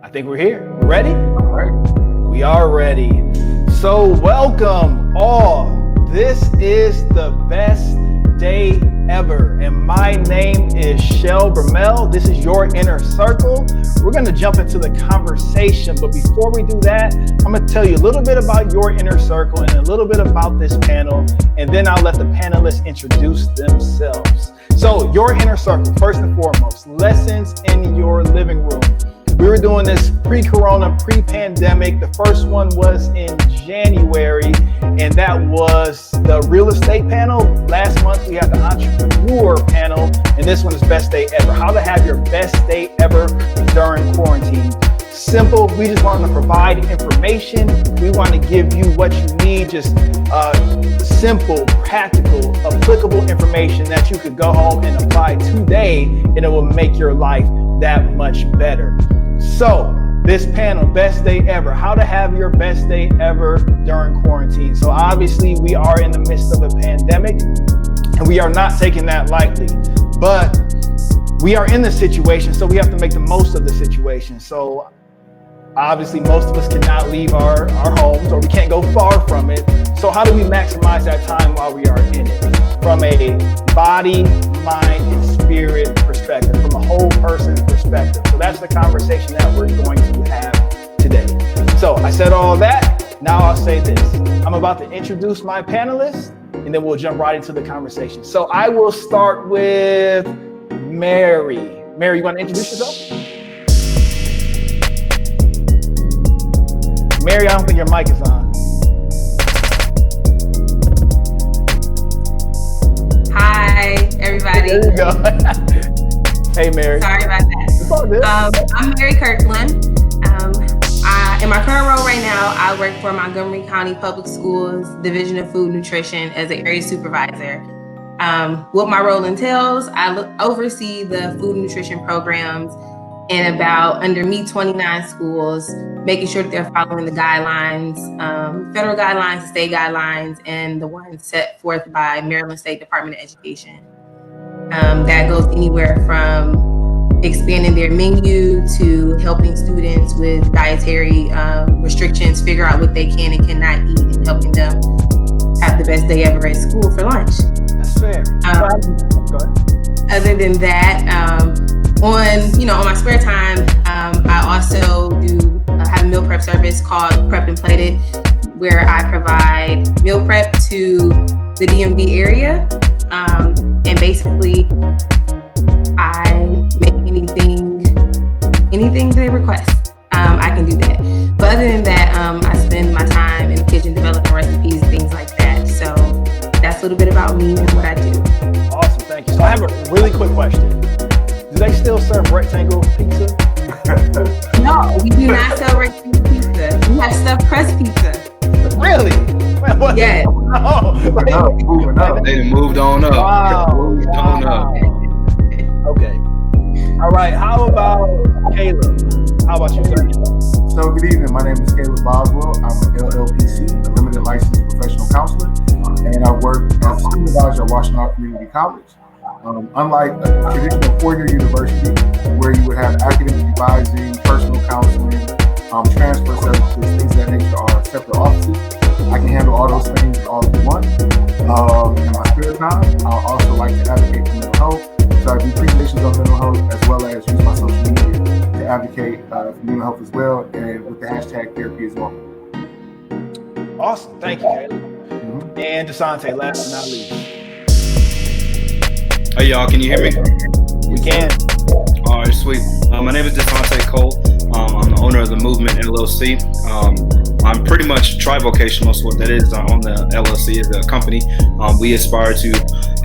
I think we're here. We're ready? All right. We are ready. So welcome all. This is the best day ever. And my name is Shell Bermel. This is your inner circle. We're going to jump into the conversation. But before we do that, I'm going to tell you a little bit about your inner circle and a little bit about this panel. And then I'll let the panelists introduce themselves. So your inner circle, first and foremost, lessons in your living room. We were doing this pre-corona, pre-pandemic. The first one was in January, and that was the real estate panel. Last month, we had the entrepreneur panel, and this one is best day ever. How to have your best day ever during quarantine. Simple. We just want to provide information. We want to give you what you need, just simple, practical, applicable information that you could go home and apply today, and it will make your life that much better. So this panel, best day ever, how to have your best day ever during quarantine. So obviously we are in the midst of a pandemic and we are not taking that lightly, but we are in the situation, so we have to make the most of the situation. So obviously most of us cannot leave our homes, or we can't go far from it. So how do we maximize that time while we are in it? From a body, mind, and spirit perspective, from a whole person perspective. So that's the conversation that we're going to have today. So I said all that, now I'll say this. I'm about to introduce my panelists, and then we'll jump right into the conversation. So I will start with Mary. Mary, you want to introduce yourself? Mary, I don't think your mic is on. Hi, everybody. There you go. Hey, Mary. Sorry about that. It's all good. I'm Mary Kirkland. In my current role right now, I work for Montgomery County Public Schools Division of Food Nutrition as an area supervisor. What my role entails, I oversee the food nutrition programs in about under me 29 schools, making sure that they're following the guidelines, federal guidelines, state guidelines, and the ones set forth by Maryland State Department of Education. That goes anywhere from expanding their menu to helping students with dietary restrictions, figure out what they can and cannot eat, and helping them have the best day ever at school for lunch. That's fair. Go ahead. Other than that, on my spare time, I also have a meal prep service called Prep and Plated, where I provide meal prep to the DMV area, and basically I make anything they request. I can do that. But other than that, I spend my time in the kitchen developing recipes and things like that. So that's a little bit about me and what I do. Awesome, thank you. So I have a really quick question. Do they still serve rectangle pizza? No, we do not sell rectangle pizza. We have stuffed crust pizza. Really? Man, what? Yes. No. Moving up. They done moved on up. Wow. Moved on up. Okay. All right. How about Caleb? How about you, sir? So good evening. My name is Caleb Boswell. I'm an LLPC, a limited licensed professional counselor, and I work as a supervisor at Washtenaw Community College. Unlike a traditional four-year university where you would have academic advising, personal counseling, transfer services, things of that nature are separate offices, I can handle all those things all at once. In my spare time, I also like to advocate for mental health. So I do presentations on mental health as well as use my social media to advocate for mental health as well, and with the hashtag therapy as well. Awesome. Thank you, Caleb. Mm-hmm. And Desante, last but not least. Hey y'all, can you hear me? We can. All right, sweet. My name is Desante Cole. I'm the owner of the Movement LLC. I'm pretty much tri-vocational, so what that is, on the LLC is a company. We aspire to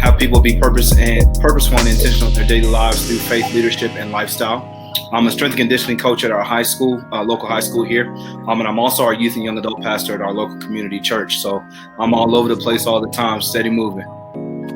have people be purposeful and intentional in their daily lives through faith, leadership, and lifestyle. I'm a strength and conditioning coach at our high school, local high school here. And I'm also our youth and young adult pastor at our local community church. So I'm all over the place all the time, steady moving.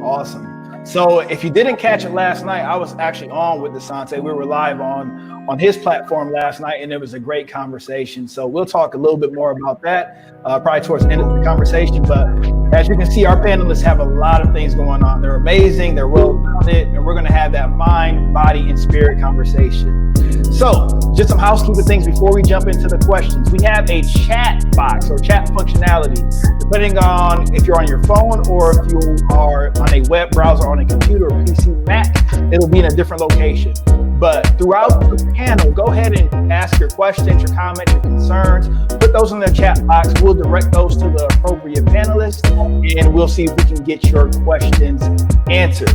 Awesome. So if you didn't catch it last night, I was actually on with Desante. We were live on his platform last night, and it was a great conversation. So we'll talk a little bit more about that probably towards the end of the conversation. But as you can see, our panelists have a lot of things going on. They're amazing, they're well-rounded, and we're going to have that mind, body, and spirit conversation. So, just some housekeeping things before we jump into the questions. We have a chat box or chat functionality, depending on if you're on your phone or if you are on a web browser, on a computer or PC Mac, it'll be in a different location. But throughout the panel, go ahead and ask your questions, your comments, your concerns. Put those in the chat box. We'll direct those to the appropriate panelists, and we'll see if we can get your questions answered.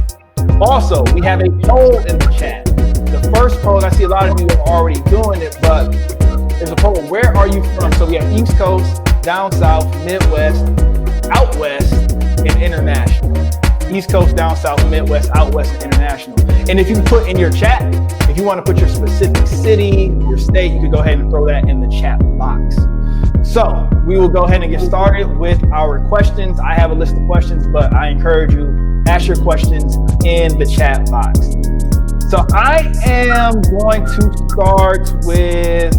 Also, we have a poll in the chat. The first poll, and I see a lot of you are already doing it, but there's a poll. Where are you from? So we have East Coast, down south, Midwest, out west, and international. East Coast, down south, Midwest, out west, and international. And if you put in your chat, if you want to put your specific city, your state, you can go ahead and throw that in the chat box. So we will go ahead and get started with our questions. I have a list of questions, but I encourage you, ask your questions in the chat box. So I am going to start with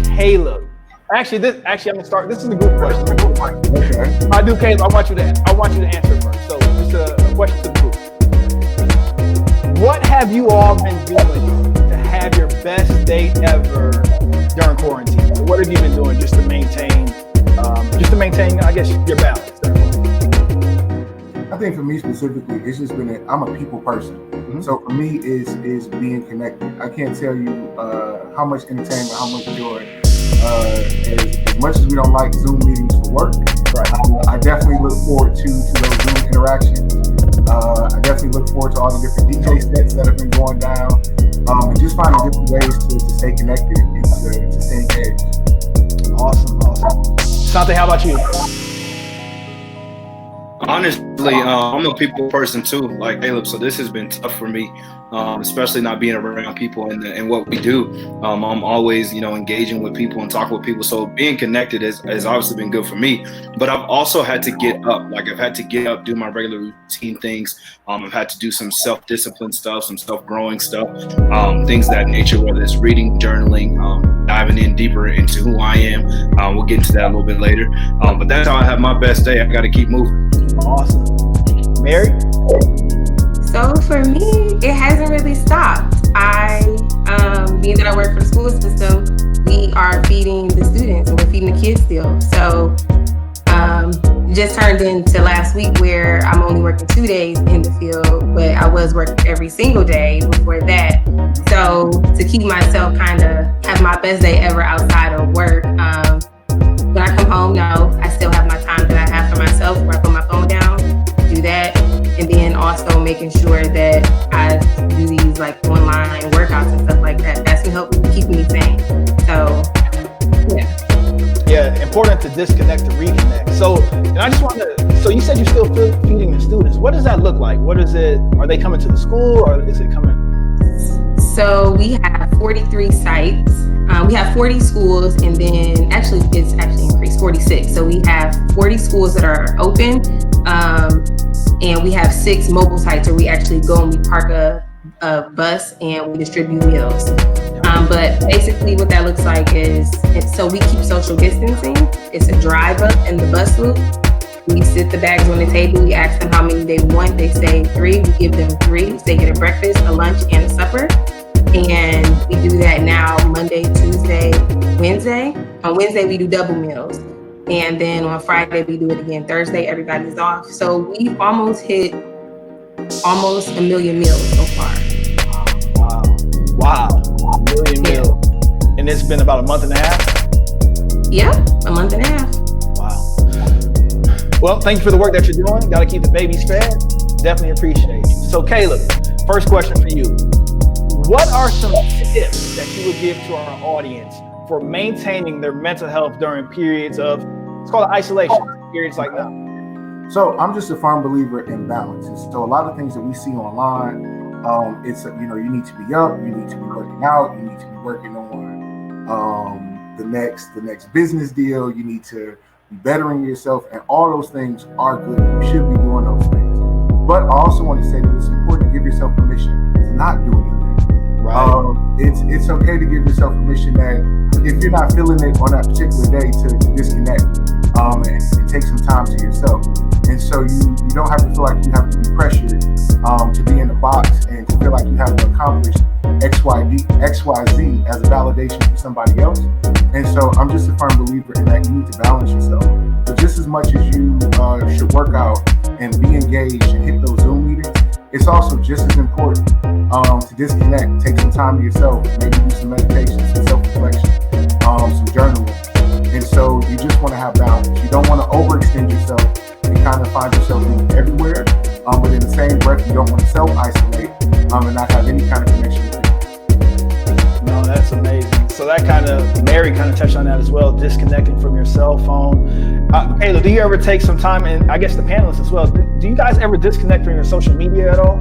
Caleb. Actually, I'm gonna start. This is a good question. Okay. I do, Caleb. I want you to answer first. So just a question to the group. What have you all been doing to have your best day ever during quarantine? So what have you been doing just to maintain, I guess, your balance? I think for me specifically, it's just been I'm a people person. Mm-hmm. So for me, is being connected. I can't tell you how much entertainment, how much joy. As much as we don't like Zoom meetings for work, right. I definitely look forward to those Zoom interactions. I definitely look forward to all the different DJ sets that have been going down, and just finding different ways to stay connected and to stay engaged. Awesome. Sante, how about you? Honestly, I'm a people person too, like Caleb. So this has been tough for me, especially not being around people and what we do. I'm always, engaging with people and talking with people. So being connected has obviously been good for me. But I've also had to get up. Like I've had to get up, do my regular routine things. I've had to do some self-discipline stuff, some self-growing stuff, things of that nature, whether it's reading, journaling, diving in deeper into who I am. We'll get into that a little bit later. But that's how I have my best day. I got to keep moving. Awesome. Mary? So for me, it hasn't really stopped. Being that I work for the school system, we are feeding the students and we're feeding the kids still. So just turned into last week where I'm only working 2 days in the field, but I was working every single day before that. So to keep myself kind of have my best day ever outside of work, when I come home, I still have my time that I have for myself where I put my phone down, do that, and then also making sure that I do these like online workouts and stuff like that. That's been helping keep me sane. So, yeah. Yeah, important to disconnect to reconnect. So, and I just want to, so you said you're still feeding the students. What does that look like? What is it? Are they coming to the school or is it coming? So we have 43 sites. We have 40 schools, and then it's increased 46. So we have 40 schools that are open, and we have 6 mobile sites where we actually go and we park a bus and we distribute meals. But basically what that looks like is, so we keep social distancing. It's a drive up in the bus loop. We sit the bags on the table. We ask them how many they want. They say 3. We give them 3. So they get a breakfast, a lunch, and a supper. And we do that now Monday, Tuesday, Wednesday. On Wednesday, we do double meals. And then on Friday, we do it again. Thursday, everybody's off. So we've almost hit almost 1 million meals so far. Wow. 1 million meals. And it's been about a month and a half? Yeah, a month and a half. Wow. Well, thank you for the work that you're doing. Got to keep the babies fed. Definitely appreciate you. So Caleb, first question for you. What are some tips that you would give to our audience for maintaining their mental health during periods of, let's call it isolation, periods like now? So I'm just a firm believer in balance. And so a lot of things that we see online, it's, you need to be up, you need to be working out, you need to be working on the next business deal, you need to be bettering yourself, and all those things are good. You should be doing those things. But I also want to say that it's important to give yourself permission to not do anything. Right. It's okay to give yourself permission that if you're not feeling it on that particular day to disconnect and take some time to yourself. And so you don't have to feel like you have to be pressured to be in the box and to feel like you have to accomplish X, Y, XYZ as a validation for somebody else. And so I'm just a firm believer in that you need to balance yourself. So just as much as you should work out and be engaged and hit those Zoom meetings, it's also just as important to disconnect, take some time to yourself, maybe do some meditation, some self-reflection, some journaling. And so you just want to have balance. You don't want to overextend yourself and kind of find yourself being everywhere. But in the same breath, you don't want to self-isolate and not have any kind of connection with people. No, that's amazing. So that Mary kind of touched on that as well, disconnecting from your cell phone. Kayla, do you ever take some time, and I guess the panelists as well, do you guys ever disconnect from your social media at all?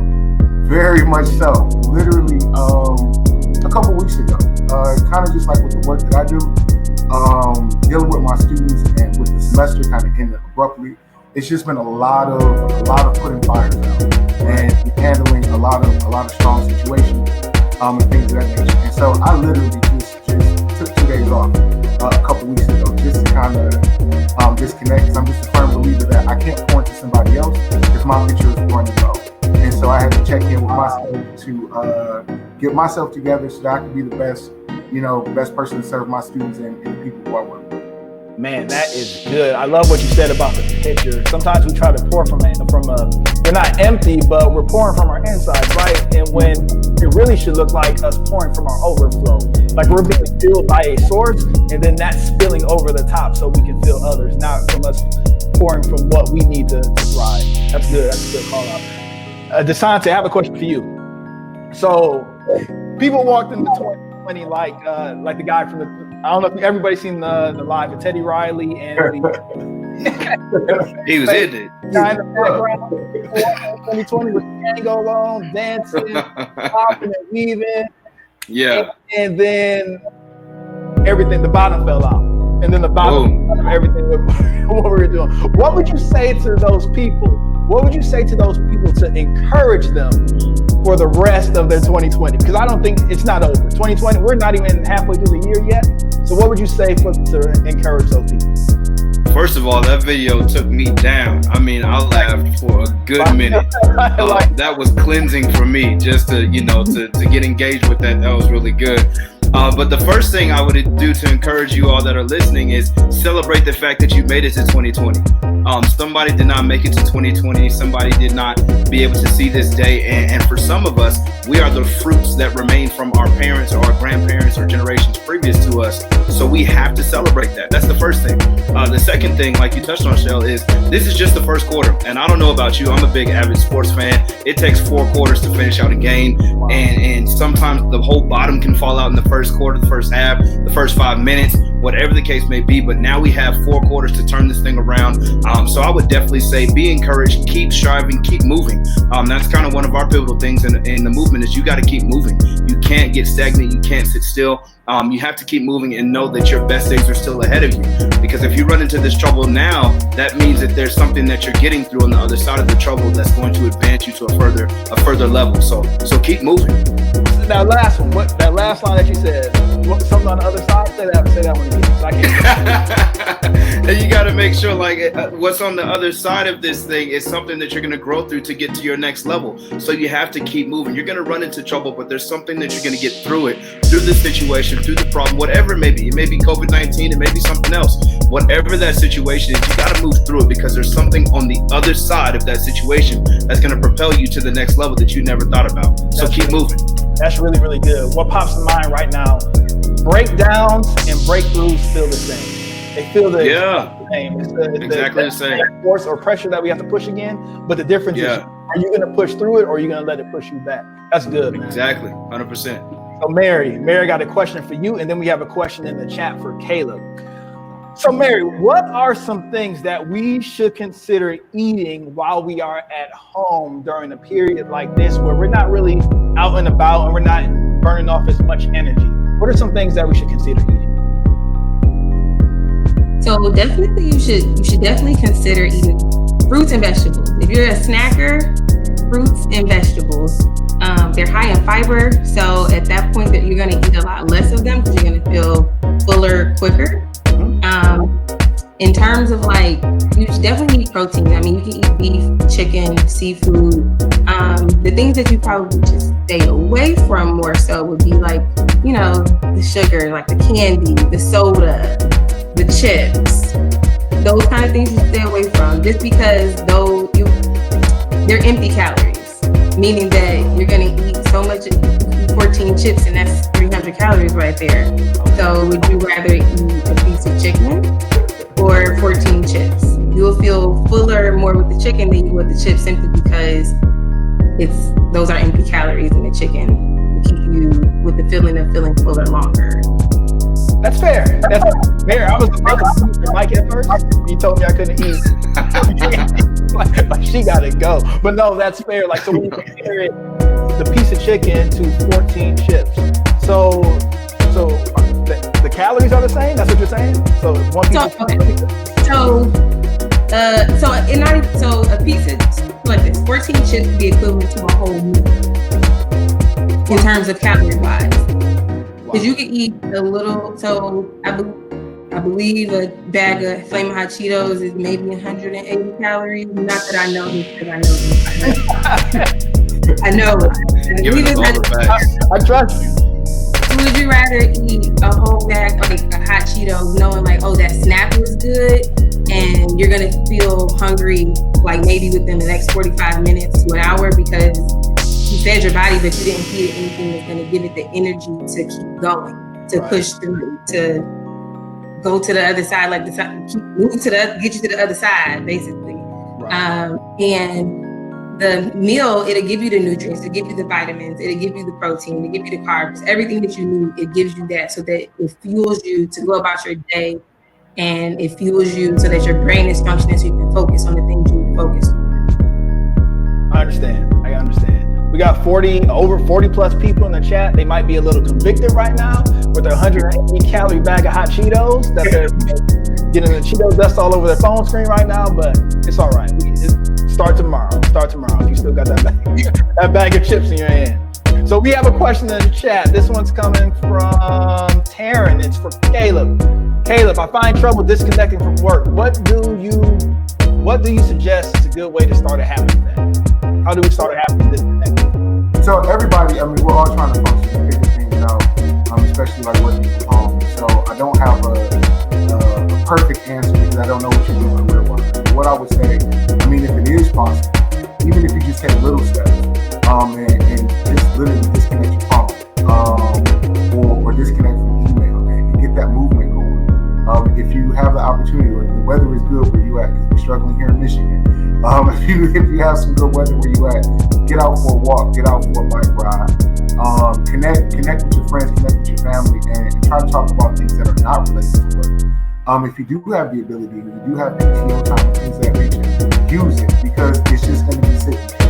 Very much so. Literally a couple weeks ago, kind of just like with the work that I do, dealing with my students and with the semester kind of ended abruptly. It's just been a lot of putting fires out and handling a lot of strong situations and things of that nature. And so I literally just took 2 days off a couple weeks ago just to kind of disconnect, because I'm just a firm believer that I can't point to somebody else if my picture is running low. And so I had to check in with myself to get myself together so that I could be the best person to serve my students and the people who I work with. Man, that is good. I love what you said about the picture. Sometimes we try to pour we're not empty, but we're pouring from our inside, right? And when it really should look like us pouring from our overflow, like we're being filled by a source, and then that's spilling over the top so we can fill others, not from us pouring from what we need to thrive. That's good. That's a good call out. DeSante, I have a question for you. So people walked into 2020 like the guy from I don't know if everybody's seen the live with Teddy Riley and he was in it. Guy in the background, 2020 with Django on, dancing, popping and weaving. Yeah. And then everything, the bottom fell out. And then the bottom of everything what we were doing. What would you say to those people? What would you say to those people to encourage them for the rest of their 2020? Because I don't think it's not over. 2020, we're not even halfway through the year yet. So what would you say to encourage those people? First of all, that video took me down. I mean, I laughed for a good minute. That was cleansing for me, just to get engaged with that. That was really good. But the first thing I would do to encourage you all that are listening is celebrate the fact that you made it to 2020. Somebody did not make it to 2020. Somebody did not be able to see this day. And for some of us, we are the fruits that remain from our parents or our grandparents or generations previous to us. So we have to celebrate that. That's the first thing. The second thing, like you touched on, Shell, is this is just the first quarter. And I don't know about you. I'm a big avid sports fan. It takes 4 quarters to finish out a game. Wow. And sometimes the whole bottom can fall out in the first quarter, the first half, the first 5 minutes, whatever the case may be. But now we have 4 quarters to turn this thing around. So I would definitely say be encouraged, keep striving, keep moving. That's kind of one of our pivotal things in the movement is you got to keep moving. You can't get stagnant. You can't sit still. You have to keep moving and know that your best days are still ahead of you. Because if you run into this trouble now, that means that there's something that you're getting through on the other side of the trouble that's going to advance you to a further level. So keep moving. That last one, that last line that you said, something on the other side, say that one again. So I can't. And you got to make sure what's on the other side of this thing is something that you're going to grow through to get to your next level. So you have to keep moving. You're going to run into trouble, but there's something that you're going to get through it, through the situation, through the problem, whatever it may be. It may be COVID-19, it may be something else. Whatever that situation is, you got to move through it because there's something on the other side of that situation that's going to propel you to the next level that you never thought about. So keep moving. That's really, really good. What pops in mind right now, breakdowns and breakthroughs feel the same. They feel the same. It's exactly the same force or pressure that we have to push again. But the difference is, are you going to push through it or are you going to let it push you back? That's good, man. Exactly, 100%. So Mary got a question for you, and then we have a question in the chat for Caleb. So Mary, what are some things that we should consider eating while we are at home during a period like this where we're not really out and about and we're not burning off as much energy? What are some things that we should consider eating? So definitely you should definitely consider eating fruits and vegetables. If you're a snacker, fruits and vegetables, they're high in fiber. So at that point that you're going to eat a lot less of them because you're going to feel fuller quicker. In terms of you should definitely eat protein. I mean, you can eat beef, chicken, seafood, the things that you probably just stay away from more so would be like, you know, the sugar, like the candy, the soda, the chips, those kind of things you stay away from, just because they're empty calories, meaning that you're gonna eat so much, 14 chips, and that's 300 calories right there. So would you rather eat a piece of chicken or 14 chips? You'll feel fuller more with the chicken than you would the chips, simply because those are empty calories in the chicken to keep you with the feeling of feeling fuller longer. That's fair. Mary, I was about to mute the mic at first. You told me I couldn't eat. like she gotta go. But no, that's fair. Like, so when you compare it, the piece of chicken to 14 chips. So the calories are the same? That's what you're saying? So one piece of chicken. So a piece of like this, 14 chips would be equivalent to a whole meal in terms of calorie wise. Because you can eat a little. So I believe a bag of Flamin' Hot Cheetos is maybe 180 calories. Not that I know this, because I know this. I know it. I trust you. Would you rather eat a whole bag of like hot Cheetos, knowing like, oh, that snap is good, and you're gonna feel hungry like maybe within the next 45 minutes to an hour because you fed your body, but you didn't feed it anything that's gonna give it the energy to keep going, to push through, to go to the other side, like keep moving get you to the other side, basically. Right. And the meal, it'll give you the nutrients, it'll give you the vitamins, it'll give you the protein, it'll give you the carbs, everything that you need. It gives you that so that it fuels you to go about your day, and it fuels you so that your brain is functioning so you can focus on the things you need to focus on. I understand. We got over 40 plus people in the chat. They might be a little convicted right now with their 180 calorie bag of hot Cheetos that they're getting the Cheetos dust all over their phone screen right now, but it's all right. Start tomorrow if you still got that bag of chips in your hand. So we have a question in the chat. This one's coming from Taryn. It's for Caleb. Caleb, I find trouble disconnecting from work. What do you suggest is a good way to start a habit of that? How do we start a habit of disconnecting? So everybody, we're all trying to function and figure things out, especially like working from home. So I don't have a perfect answer because I don't know what you're doing in real life. But what I would say, if it is possible, even if you just take little steps, and just literally disconnect your phone, or disconnect from email and get that movement going. If you have the opportunity, or the weather is good where you at, because we're struggling here in Michigan. If you have some good weather where you at, get out for a walk, get out for a bike ride, connect with your friends, connect with your family, and try to talk about things that are not related to work. If you do have the ability, and you do have PTO time and things of that nature, use it, because it's just going to be sitting there.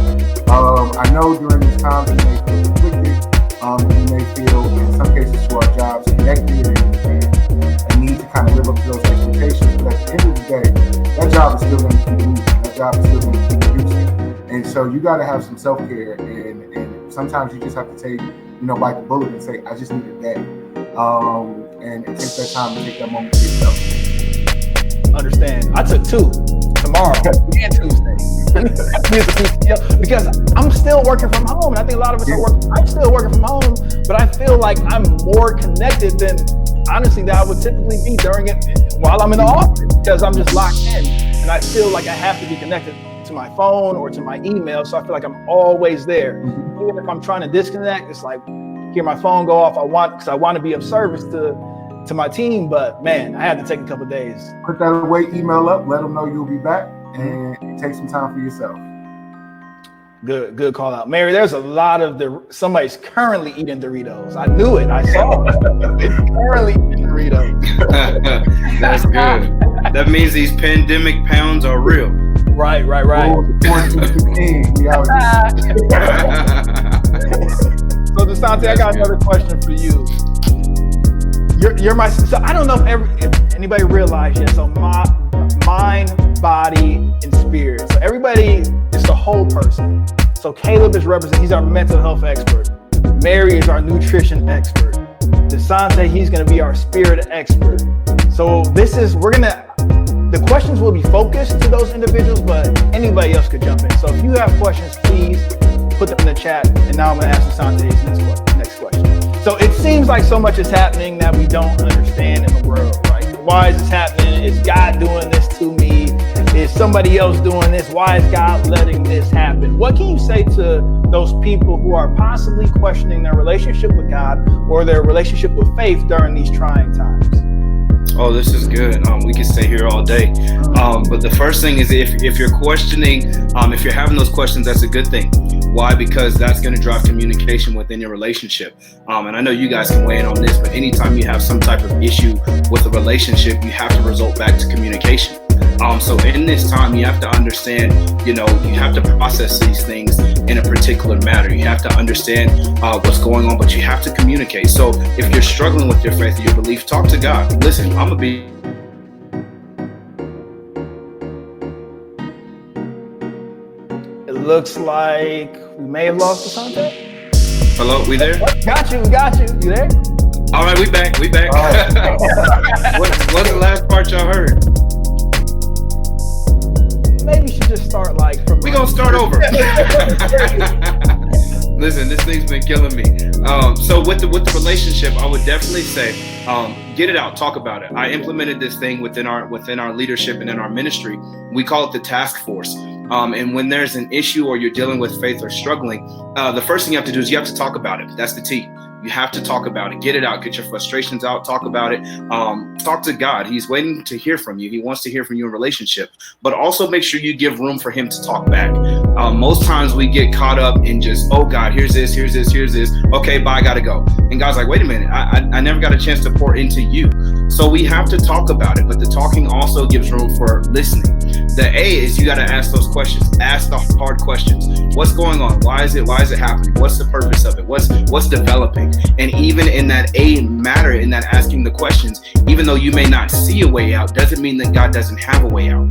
I know during these times you may feel conflicted, you may feel, in some cases, to our jobs, connected and need to kind of live up to those expectations. But at the end of the day, that job is still going to keep moving. That job is still going to keep producing. And so you got to have some self-care, and sometimes you just have to take, bite the bullet and say, I just need a day. And take that time to take that moment for yourself. Understand. I took 2 tomorrow and Tuesday because I'm still working from home, and I think a lot of us are working. I'm still working from home, but I feel like I'm more connected than honestly that I would typically be during it while I'm in the office, because I'm just locked in, and I feel like I have to be connected to my phone or to my email, so I feel like I'm always there. Even if I'm trying to disconnect, it's like hear my phone go off. Because I want to be of service to my team, but man, I had to take a couple of days. Put that away, email up, let them know you'll be back, and take some time for yourself. Good call out. Mary, there's a lot of somebody's currently eating Doritos. I knew it. I saw it. Currently eating Doritos. That's good. That means these pandemic pounds are real. Right. Oh, So DeSante, I got another question for you. You're my. So I don't know if anybody realized yet. So my mind, body, and spirit. So everybody is the whole person. So Caleb is he's our mental health expert. Mary is our nutrition expert. DeSante, he's gonna be our spirit expert. So the questions will be focused to those individuals, but anybody else could jump in. So if you have questions, please put them in the chat, and now I'm going to ask Asante's next question. So it seems like so much is happening that we don't understand in the world, right? Why is this happening? Is God doing this to me? Is somebody else doing this? Why is God letting this happen? What can you say to those people who are possibly questioning their relationship with God or their relationship with faith during these trying times? Oh, this is good. We can stay here all day. But the first thing is if you're questioning, if you're having those questions, that's a good thing. Why? Because that's going to drive communication within your relationship. And I know you guys can weigh in on this, but anytime you have some type of issue with a relationship, you have to result back to communication. So in this time, you have to understand, you have to process these things in a particular matter. You have to understand what's going on, but you have to communicate. So if you're struggling with your faith, your belief, talk to God. Listen, I'm going to be... It looks like we may have lost Asante. Hello, we there? Got you. You there? All right, we back. What's the last part y'all heard? Maybe we should just start from... We're going to start over. Listen, this thing's been killing me. So with the relationship, I would definitely say, get it out, talk about it. I implemented this thing within our leadership and in our ministry. We call it the task force. And when there's an issue or you're dealing with faith or struggling, the first thing you have to do is you have to talk about it. That's the T. You have to talk about it. Get it out. Get your frustrations out. Talk about it. Talk to God. He's waiting to hear from you. He wants to hear from you in relationship. But also make sure you give room for him to talk back. Most times we get caught up in just, oh God, here's this. Okay, bye, gotta go. And God's like, wait a minute. I never got a chance to pour into you. So we have to talk about it. But the talking also gives room for listening. The A is you got to ask those questions. Ask the hard questions. What's going on? Why is it happening? What's the purpose of it? What's developing? And even in that A matter, in that asking the questions, even though you may not see a way out, doesn't mean that God doesn't have a way out.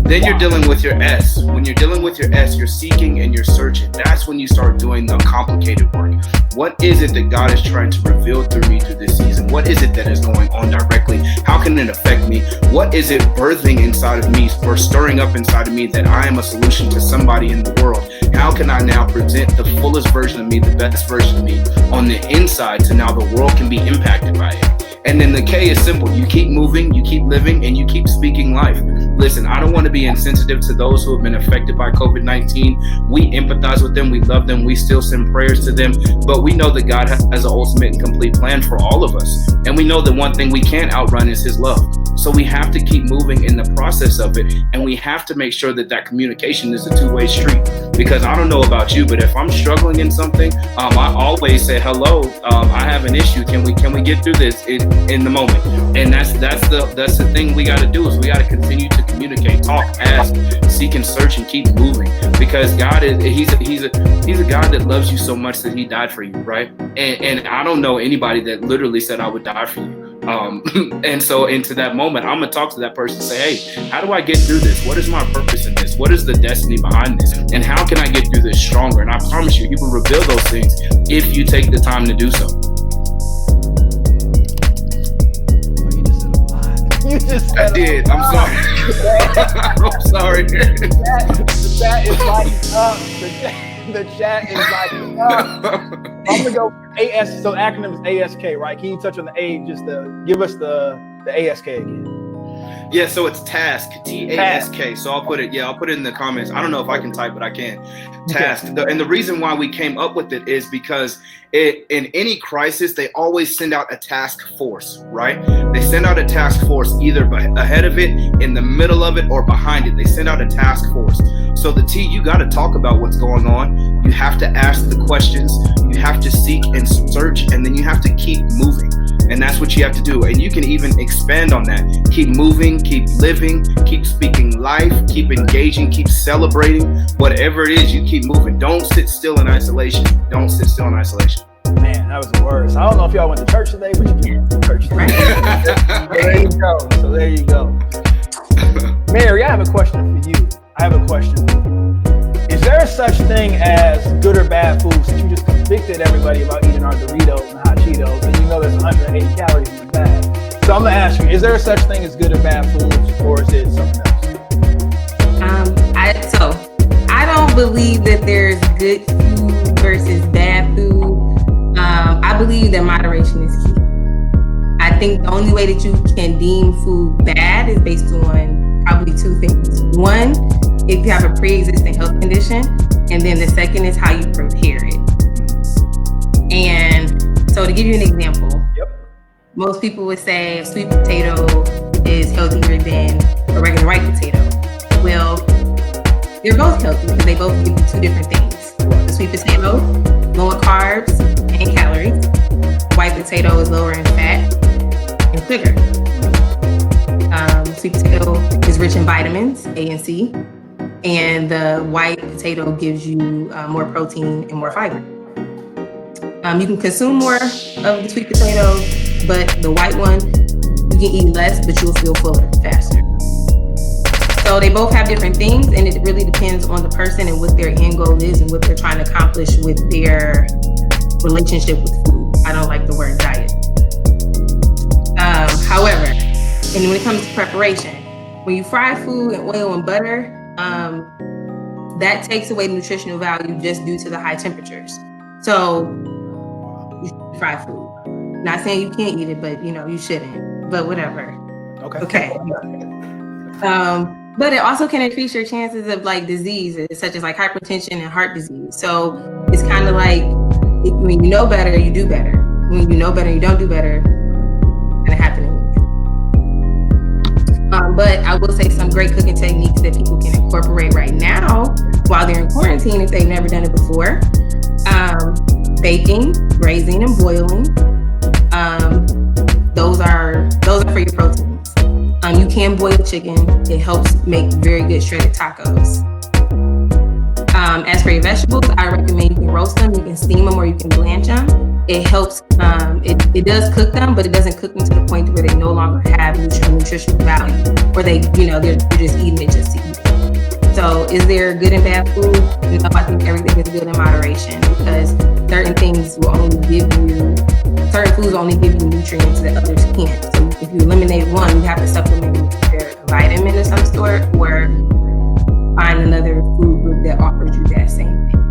Then you're dealing with your S. When you're dealing with your S, you're seeking and you're searching. That's when you start doing the complicated work. What is it that God is trying to reveal through me through this season? What is it that is going on directly? How can it affect me? What is it birthing inside of me or stirring up inside of me that I am a solution to somebody in the world? How can I now present the fullest version of me, the best version of me on the inside so now the world can be impacted by it? And then the K is simple. You keep moving, you keep living, and you keep speaking life. Listen, I don't want to be insensitive to those who have been affected by COVID-19. We empathize with them. We love them. We still send prayers to them. But we know that God has an ultimate and complete plan for all of us. And we know that one thing we can't outrun is his love. So we have to keep moving in the process of it. And we have to make sure that communication is a two-way street. Because I don't know about you, but if I'm struggling in something, I always say, hello, I have an issue. Can we get through this in the moment? And that's the thing we got to do is we got to continue to communicate, talk, ask, seek and search and keep moving. Because God he's a God that loves you so much that he died for you, right? And I don't know anybody that literally said I would die for you. And so into that moment, I'm going to talk to that person and say, hey, how do I get through this? What is my purpose in this? What is the destiny behind this? And how can I get through this stronger? And I promise you, he will reveal those things if you take the time to do so. You just said I did. I'm sorry. I'm sorry. The chat is lighting up. The chat is lighting up. I'm gonna go AS. So the acronym is ASK, right? Can you touch on the A? Just to give us the ASK again. Yeah, so it's task, TASK. So I'll put it in the comments. I don't know if I can type, but I can. Task. And the reason why we came up with it is because in any crisis, they always send out a task force, right? They send out a task force either ahead of it, in the middle of it, or behind it. They send out a task force. So the T, you got to talk about what's going on. You have to ask the questions. You have to seek and search, and then you have to keep moving. And that's what you have to do. And you can even expand on that. Keep moving, keep living, keep speaking life, keep engaging, keep celebrating. Whatever it is, you keep moving. Don't sit still in isolation. Don't sit still in isolation. Man, that was the worst. I don't know if y'all went to church today, but you can to church today. So there you go. Mary, I have a question for you. Is there such thing as good or bad food? Since you just convicted everybody about eating our Doritos and hot Cheetos, and you know there's 180 calories in the bag. So I'm gonna ask you, is there such thing as good or bad foods, or is it something else? I don't don't believe that there's good food versus bad food. I believe that moderation is key. I think the only way that you can deem food bad is based on probably two things. One, if you have a pre-existing health condition, and then the second is how you prepare it. And so to give you an example, most people would say a sweet potato is healthier than a regular white potato. Well, they're both healthy because they both give you two different things. The sweet potato, lower carbs and calories. White potato is lower in fat and sugar. Sweet potato is rich in vitamins A and C, and the white potato gives you more protein and more fiber. You can consume more of the sweet potato, but the white one, you can eat less, but you'll feel fuller faster. So they both have different things, and it really depends on the person and what their end goal is and what they're trying to accomplish with their relationship with food. I don't like the word diet. However, and when it comes to preparation, when you fry food in oil and butter, that takes away the nutritional value just due to the high temperatures. So you should fry food. Not saying you can't eat it, but you shouldn't. But whatever. Okay. But it also can increase your chances of like diseases such as like hypertension and heart disease. So it's kind of like when you know better, you do better. When you know better, you don't do better. It's gonna happen anyway. But I will say some great cooking techniques that people can incorporate right now while they're in quarantine if they've never done it before. Baking, braising, and boiling. Those are for your proteins. You can boil chicken. It helps make very good shredded tacos. As for your vegetables, I recommend you can roast them, you can steam them, or you can blanch them. It helps. It does cook them, but it doesn't cook them to the point where they no longer have nutritional value, or they're just eating it just to eat it. So, is there good and bad food? No, I think everything is good in moderation because certain foods only give you nutrients that others can't. So, if you eliminate one, you have to supplement with either a vitamin of some sort or find another food group that offers you that same thing.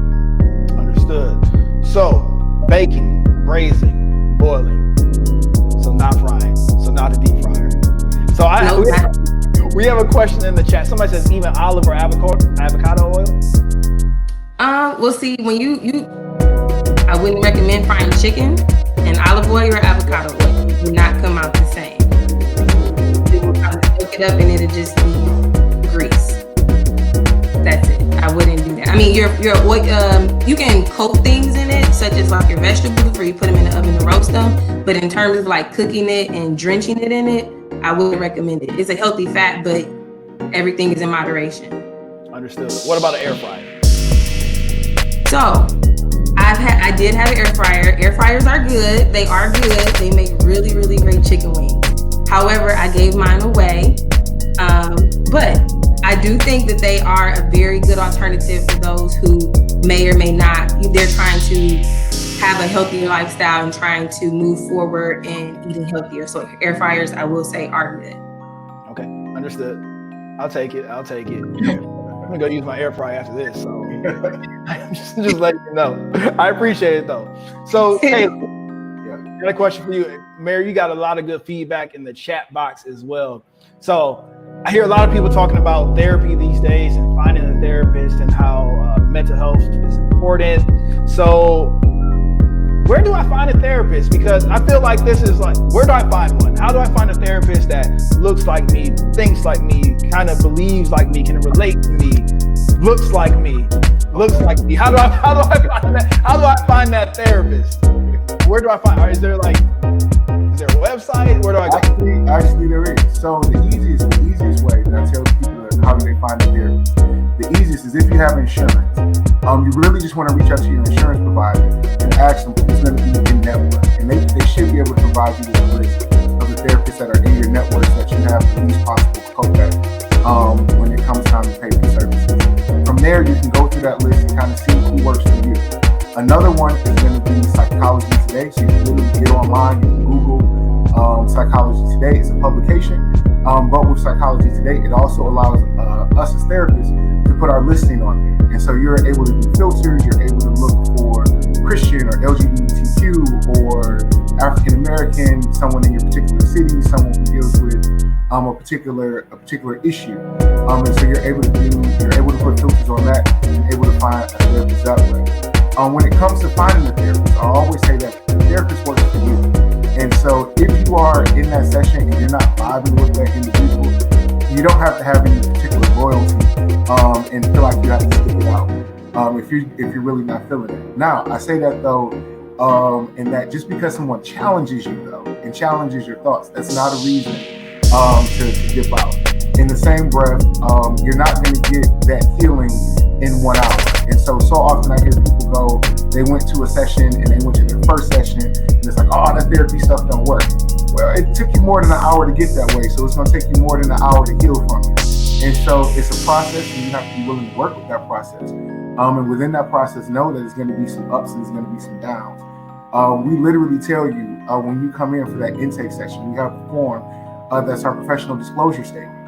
Understood. So, baking, braising, boiling. So not frying. So not a deep fryer. So we have a question in the chat. Somebody says even olive or avocado oil. Well, see, when I wouldn't recommend frying chicken, and olive oil or avocado oil would not come out the same. It will kind of soak it up, and it'll just be grease. That's it. I wouldn't do that. I mean, you can coat things in it, such as like your vegetables, where you put them in the oven to roast them. But in terms of like cooking it and drenching it in it, I wouldn't recommend it. It's a healthy fat, but everything is in moderation. Understood. What about an air fryer? So, I did have an air fryer. Air fryers are good. They are good. They make really, really great chicken wings. However, I gave mine away. But I do think that they are a very good alternative for those who may or may not. They're trying to have a healthier lifestyle and trying to move forward and eating healthier. So air fryers, I will say, are good. Okay, understood. I'll take it. I'm gonna go use my air fryer after this. So just letting you know. I appreciate it though. So hey, got a question for you, Mary. You got a lot of good feedback in the chat box as well. So I hear a lot of people talking about therapy these days and finding a therapist and how mental health is important. So where do I find a therapist? Because I feel like this is like, where do I find one? How do I find a therapist that looks like me, thinks like me, kind of believes like me, can relate to me, looks like me? How do I find that? How do I find that therapist? Where do I find? Is there a website? Where do I go? Actually, there is. So the easiest way that I tell people how do they find a therapist. The easiest is if you have insurance. You really just want to reach out to your insurance provider and ask them who's going to be in network, and they should be able to provide you with a list of the therapists that are in your network that you have the least possible copay when it comes time to pay for services. From there, you can go through that list and kind of see who works for you. Another one is going to be Psychology Today. So you can literally get online, you can Google Psychology Today. It's a publication, but with Psychology Today, it also allows us as therapists to put our listing on there. And so you're able to do filters, you're able to look for Christian or LGBTQ or African American, someone in your particular city, someone who deals with a particular issue. And so you're able to put filters on that and able to find a therapist that way. When it comes to finding a therapist, I always say that the therapist works for you. And so if you are in that session and you're not vibing with that individual, you don't have to have any particular loyalty and feel like you have to stick it out if you're really not feeling it. Now, I say that though, in that just because someone challenges you though and challenges your thoughts, that's not a reason to dip out. In the same breath, you're not going to get that feeling in 1 hour. And so often I hear people go, they went to a session and they went to their first session and it's like, oh, that therapy stuff don't work. Well, it took you more than an hour to get that way, so it's going to take you more than an hour to heal from it. And so it's a process, and you have to be willing to work with that process. And within that process, know that there's going to be some ups and there's going to be some downs. We literally tell you when you come in for that intake session, we have a form that's our professional disclosure statement.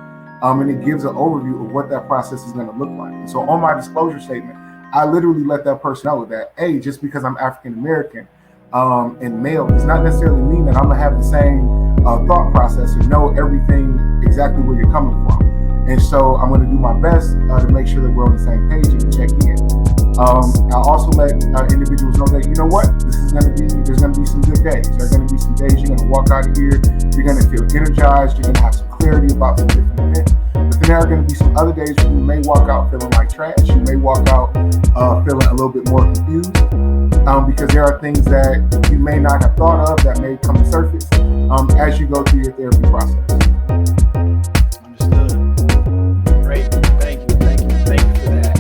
And it gives an overview of what that process is going to look like. And so on my disclosure statement, I literally let that person know that, hey, just because I'm African American and male does not necessarily mean that I'm going to have the same thought process and know everything exactly where you're coming from. And so I'm going to do my best to make sure that we're on the same page and check in. I also let individuals know that, you know what, there's going to be some good days. There are going to be some days you're going to walk out of here, you're going to feel energized, you're going to have some clarity about some different events. But then there are going to be some other days where you may walk out feeling like trash. You may walk out feeling a little bit more confused because there are things that you may not have thought of that may come to surface as you go through your therapy process. Great. Thank you for that.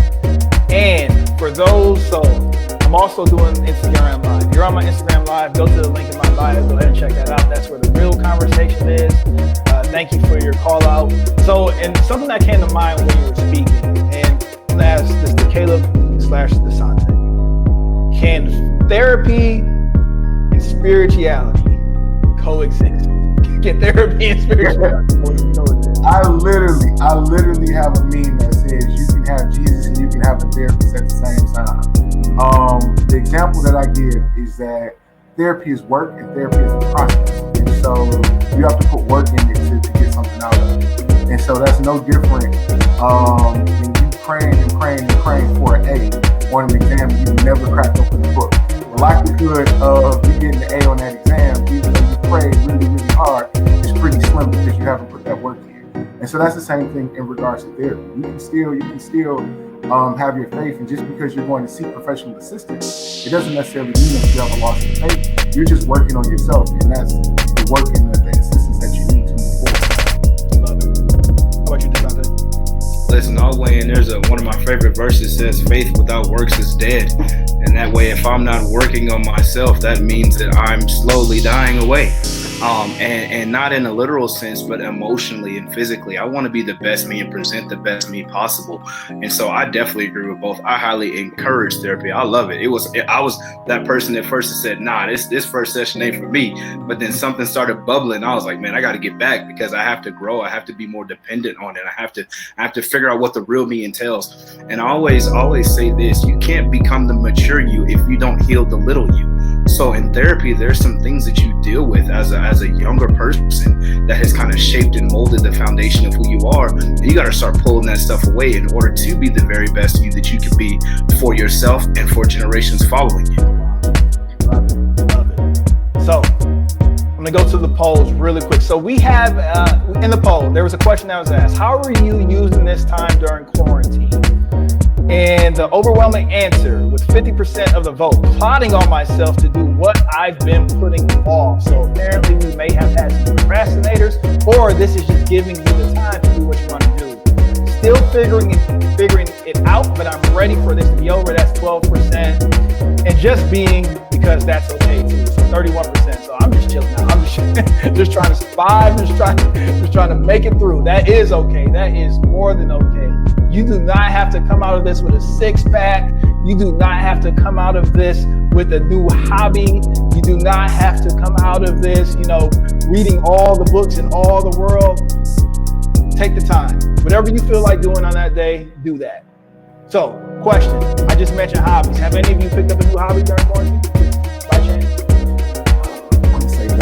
And for those, so I'm also doing Instagram Live. If you're on my Instagram Live, go to the link in my bio, go ahead and check that out. That's where the real conversation is. Thank you for your call out. So, and something that came to mind when you were speaking, and I'm gonna ask this to Caleb/Desante. Can therapy and spirituality coexist? Can therapy and spirituality coexist? I literally have a meme that says you can have Jesus and you can have a therapist at the same time. The example that I give is that therapy is work and therapy is a process. And so you have to put work in it to get something out of it. And so that's no different when you praying for an A on an exam and you never cracked open the book. The likelihood of you getting the A on that exam, even though you prayed really, really hard, is pretty slim because you haven't put that work in. And so that's the same thing in regards to therapy. You can still have your faith, and just because you're going to seek professional assistance, it doesn't necessarily mean that you have a loss of faith. You're just working on yourself, and that's the work and the assistance that you need to move forward. Love it. How about you, Desante? Listen, I'll weigh in. There's one of my favorite verses says, "Faith without works is dead." And that way, if I'm not working on myself, that means that I'm slowly dying away. And not in a literal sense, but emotionally and physically. I want to be the best me and present the best me possible. And so I definitely agree with both. I highly encourage therapy. I love it. I was that person at first that said, nah, this first session ain't for me. But then something started bubbling. I was like, man, I got to get back because I have to grow. I have to be more dependent on it. I have to figure out what the real me entails. And I always say this: you can't become the mature you if you don't heal the little you. So in therapy, there's some things that you deal with as a younger person that has kind of shaped and molded the foundation of who you are. And you got to start pulling that stuff away in order to be the very best you that you can be for yourself and for generations following you. Love it. So I'm gonna go to the polls really quick. So we have in the poll, there was a question that was asked: how are you using this time during quarantine? And the overwhelming answer, with 50% of the vote, plotting on myself to do what I've been putting off. So apparently we may have had some procrastinators, or this is just giving you the time to do what you want to do. Still figuring it out, but I'm ready for this to be over. That's 12%. And just being, because that's okay too. So 31%. So I'm just chilling out. I'm just trying to survive, just trying to make it through. That is okay. That is more than okay. You do not have to come out of this with a six-pack. You do not have to come out of this with a new hobby. You do not have to come out of this, reading all the books in all the world. Take the time. Whatever you feel like doing on that day, do that. So, question. I just mentioned hobbies. Have any of you picked up a new hobby during quarantine? By chance? I'm gonna say no.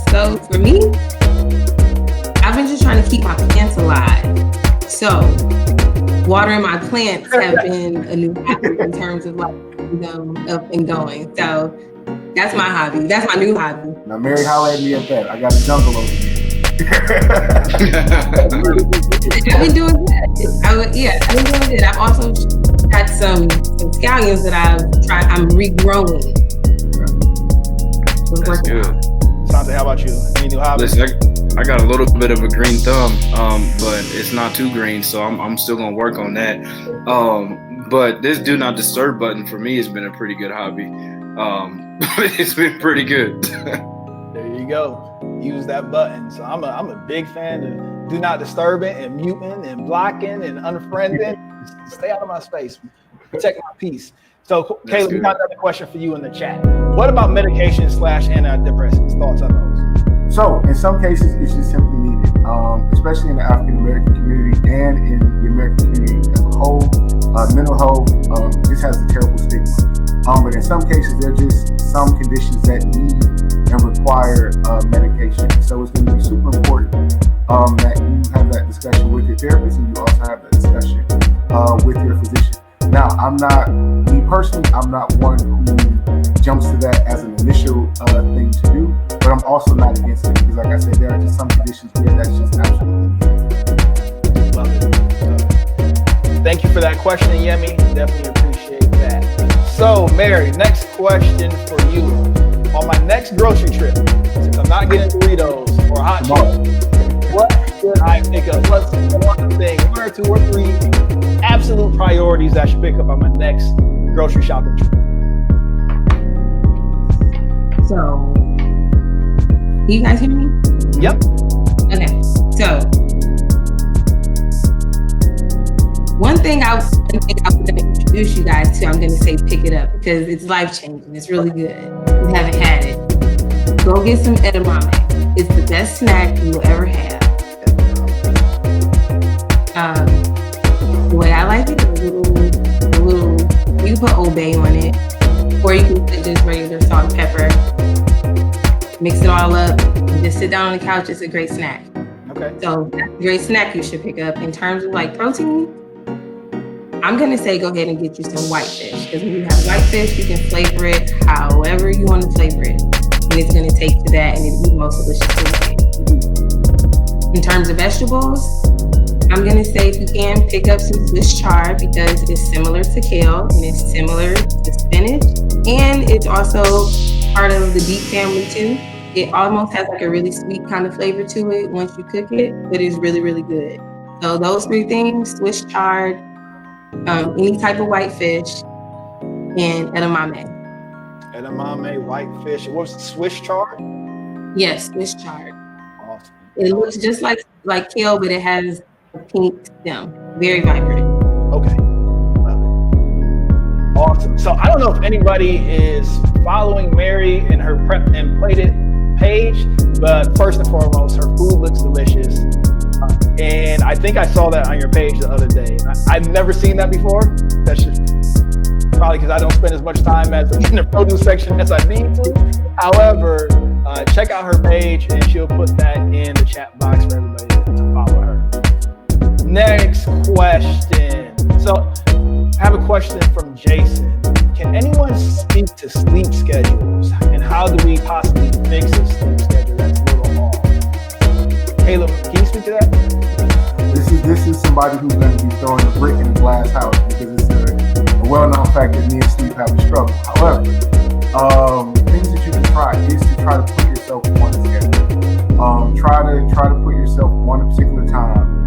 So for me, I've been just trying to keep my plants alive. So watering my plants have been a new hobby in terms of like them up and going. So that's my hobby. That's my new hobby. Now, Mary, holla at me at that. I got a jungle over here. I've been doing good. I've been doing good. I've also got some scallions that I'm regrowing. That's good. Sante, how about you? Any new hobbies? Listen, I got a little bit of a green thumb, but it's not too green, so I'm still gonna work on that. But this do not disturb button for me has been a pretty good hobby. It's been pretty good. There you go. Use that button. So I'm a big fan of do not disturbing and muting and blocking and unfriending. Stay out of my space. Protect my peace. So Caleb, we got another question for you in the chat. What about medication / antidepressants? Thoughts on those? So in some cases, it's just simply needed, especially in the African American community and in the American community as a whole. Mental health, this has a terrible stigma. But in some cases, there are just some conditions that need and require medication. So it's going to be super important that you have that discussion with your therapist, and you also have that discussion with your physician. Now, me personally, I'm not one who jumps to that as an initial thing to do, but I'm also not against it because, like I said, there are just some conditions where that's just absolutely needed. Love it. Thank you for that question, Yemi. Definitely appreciate that. So, Mary, next question for you. On my next grocery trip, since I'm not getting Doritos or hot Cheetos, what should I pick up? What's one thing, 1 or 2 or 3 absolute priorities I should pick up on my next grocery shopping trip? So, can you guys hear me? Yep. Okay. So, one thing I was going to introduce you guys to, I'm going to say pick it up because it's life-changing. It's really good. If you haven't had it, go get some edamame. It's the best snack you will ever have. The way I like it, a little, you can put Old Bay on it, or you can put just regular salt and pepper. Mix it all up, and just sit down on the couch. It's a great snack. Okay. So that's a great snack you should pick up. In terms of like protein, I'm gonna say go ahead and get you some whitefish, because when you have whitefish, you can flavor it however you want to flavor it, and it's gonna take to that, and it'll be the most delicious food. In terms of vegetables, I'm gonna say if you can pick up some Swiss chard because it's similar to kale and it's similar to spinach, and it's also part of the beet family too. It almost has like a really sweet kind of flavor to it once you cook it, but it's really, really good. So those 3 things: Swiss chard, any type of whitefish, and edamame. Edamame, whitefish. What's the Swiss chard? Yes, Swiss chard. Awesome. It looks just like kale, but it has a pink stem. Very vibrant. Okay. Love it. Awesome. So I don't know if anybody is following Mary in her prep and plated page, but first and foremost, her food looks delicious. And I think I saw that on your page the other day. I've never seen that before. That's just probably because I don't spend as much time in the produce section as I need to. However, check out her page and she'll put that in the chat box for everybody to follow her. Next question. So I have a question from Jason. Can anyone speak to sleep schedules, and how do we possibly fix a sleep schedule that's a little off? Caleb, can you speak to that? This is somebody who's going to be throwing a brick in a glass house because it's a well-known fact that me and sleep have a struggle. However, things that you can try is to try to put yourself on a schedule. Try to put yourself on a particular time.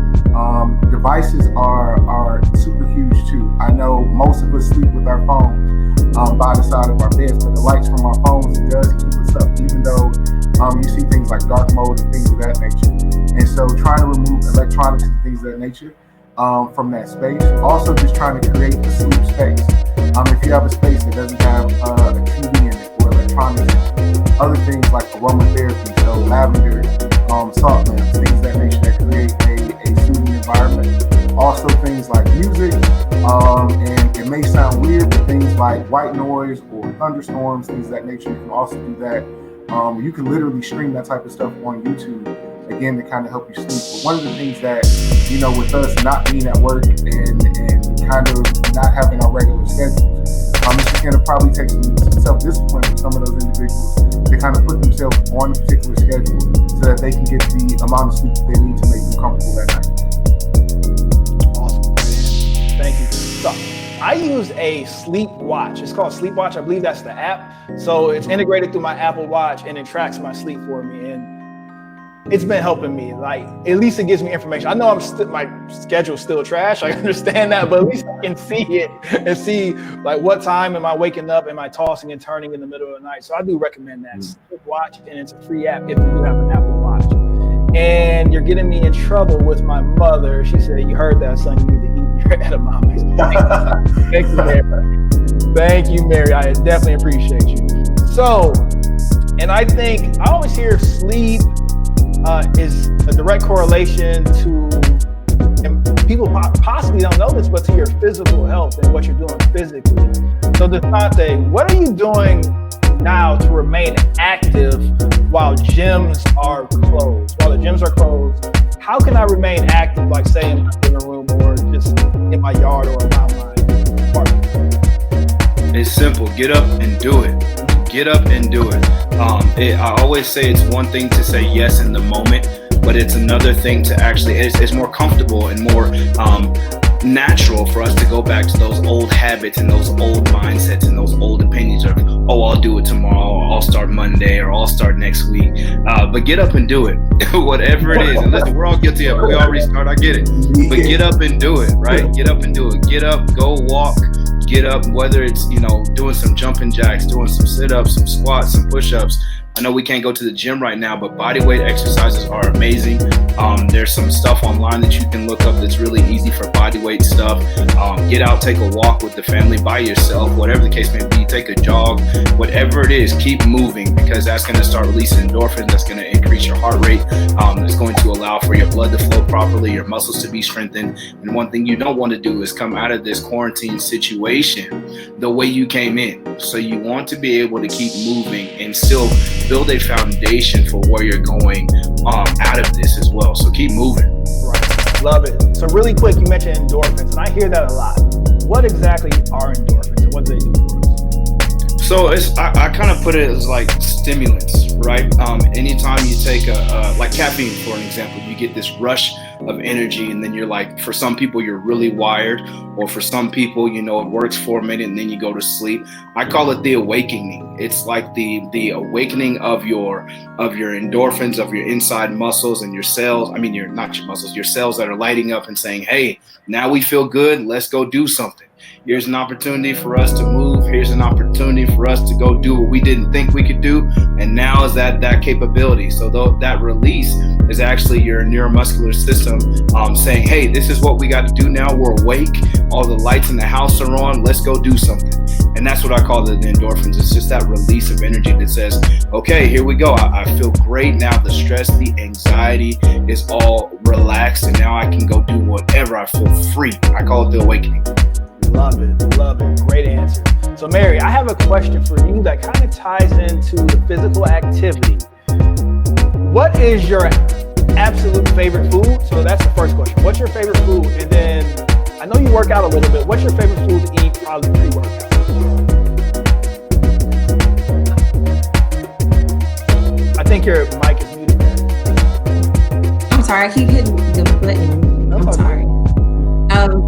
Devices are super huge too. I know most of us sleep with our phones by the side of our beds, but the lights from our phones does keep us up, even though you see things like dark mode and things of that nature. And so trying to remove electronics and things of that nature from that space. Also just trying to create a sleep space. If you have a space that doesn't have a TV in it or electronics, other things like aromatherapy, so lavender, salt lamps, things of that nature that create a soothing environment. Also things like music, and it may sound weird, but things like white noise or thunderstorms, things of that nature, you can also do that. You can literally stream that type of stuff on YouTube, again, to kind of help you sleep. But one of the things that, with us not being at work and kind of not having our regular schedules, it's just going to probably take some self-discipline for some of those individuals to kind of put themselves on a particular schedule so that they can get the amount of sleep that they need to make them comfortable at night. Awesome. Thank you. So I use a sleep watch. It's called Sleep Watch. I believe that's the app. So it's integrated through my Apple Watch and it tracks my sleep for me. And it's been helping me. Like, at least it gives me information. I know my schedule's still trash. I understand that, but at least I can see it and see like what time am I waking up? Am I tossing and turning in the middle of the night? So I do recommend that Sleep Watch, and it's a free app if you do have an Apple Watch. And you're getting me in trouble with my mother. She said, "You heard that, son. You need to eat your edamame." Thank you, Mary. Thank you, Mary. I definitely appreciate you. So, and I think I always hear sleep is a direct correlation to, and people possibly don't know this, but to your physical health and what you're doing physically. So Desante, what are you doing now to remain active while gyms are closed? While the gyms are closed, how can I remain active, like say in my living room or just in my yard or around my apartment? It's simple. Get up and do it. Get up and do it. I always say it's one thing to say yes in the moment, but it's another thing to actually, it's more comfortable and more natural for us to go back to those old habits and those old mindsets and those old opinions of, oh, I'll do it tomorrow, or I'll start Monday, or I'll start next week. But get up and do it, whatever it is. And listen, we're all guilty of it. We all restart, I get it. But get up and do it, right? Get up and do it. Get up, go walk. Get up, whether it's, doing some jumping jacks, doing some sit-ups, some squats, some push-ups. I know we can't go to the gym right now, but body weight exercises are amazing. There's some stuff online that you can look up that's really easy for body weight stuff. Get out, take a walk with the family, by yourself, whatever the case may be, take a jog, whatever it is, keep moving, because that's going to start releasing endorphins. That's going to increase your heart rate. It's going to allow for your blood to flow properly, your muscles to be strengthened. And one thing you don't want to do is come out of this quarantine situation the way you came in. So you want to be able to keep moving and still build a foundation for where you're going out of this as well. So keep moving. Right. Love it. So really quick, you mentioned endorphins, and I hear that a lot. What exactly are endorphins and what do they do for us? So I kind of put it as like stimulants, right? Anytime you take like caffeine, for an example, you get this rush of energy, and then you're like, for some people you're really wired, or for some people, it works for a minute and then you go to sleep. I call it the awakening. It's like the awakening of your endorphins, of your inside muscles and your cells. I mean, not your muscles, your cells that are lighting up and saying, hey, now we feel good, let's go do something. Here's an opportunity for us to move. Here's an opportunity for us to go do what we didn't think we could do. And now is that capability. So that release is actually your neuromuscular system saying, hey, this is what we got to do now. We're awake. All the lights in the house are on. Let's go do something. And that's what I call the endorphins. It's just that release of energy that says, okay, here we go. I feel great now. The stress, the anxiety is all relaxed. And now I can go do whatever. I feel free. I call it the awakening. Love it. Love it. Great answer. So Mary, I have a question for you that kind of ties into the physical activity. What is your absolute favorite food? So that's the first question. What's your favorite food? And then I know you work out a little bit. What's your favorite food to eat probably pre-workout? I think your mic is muted. I'm sorry, I keep hitting the button. I'm sorry.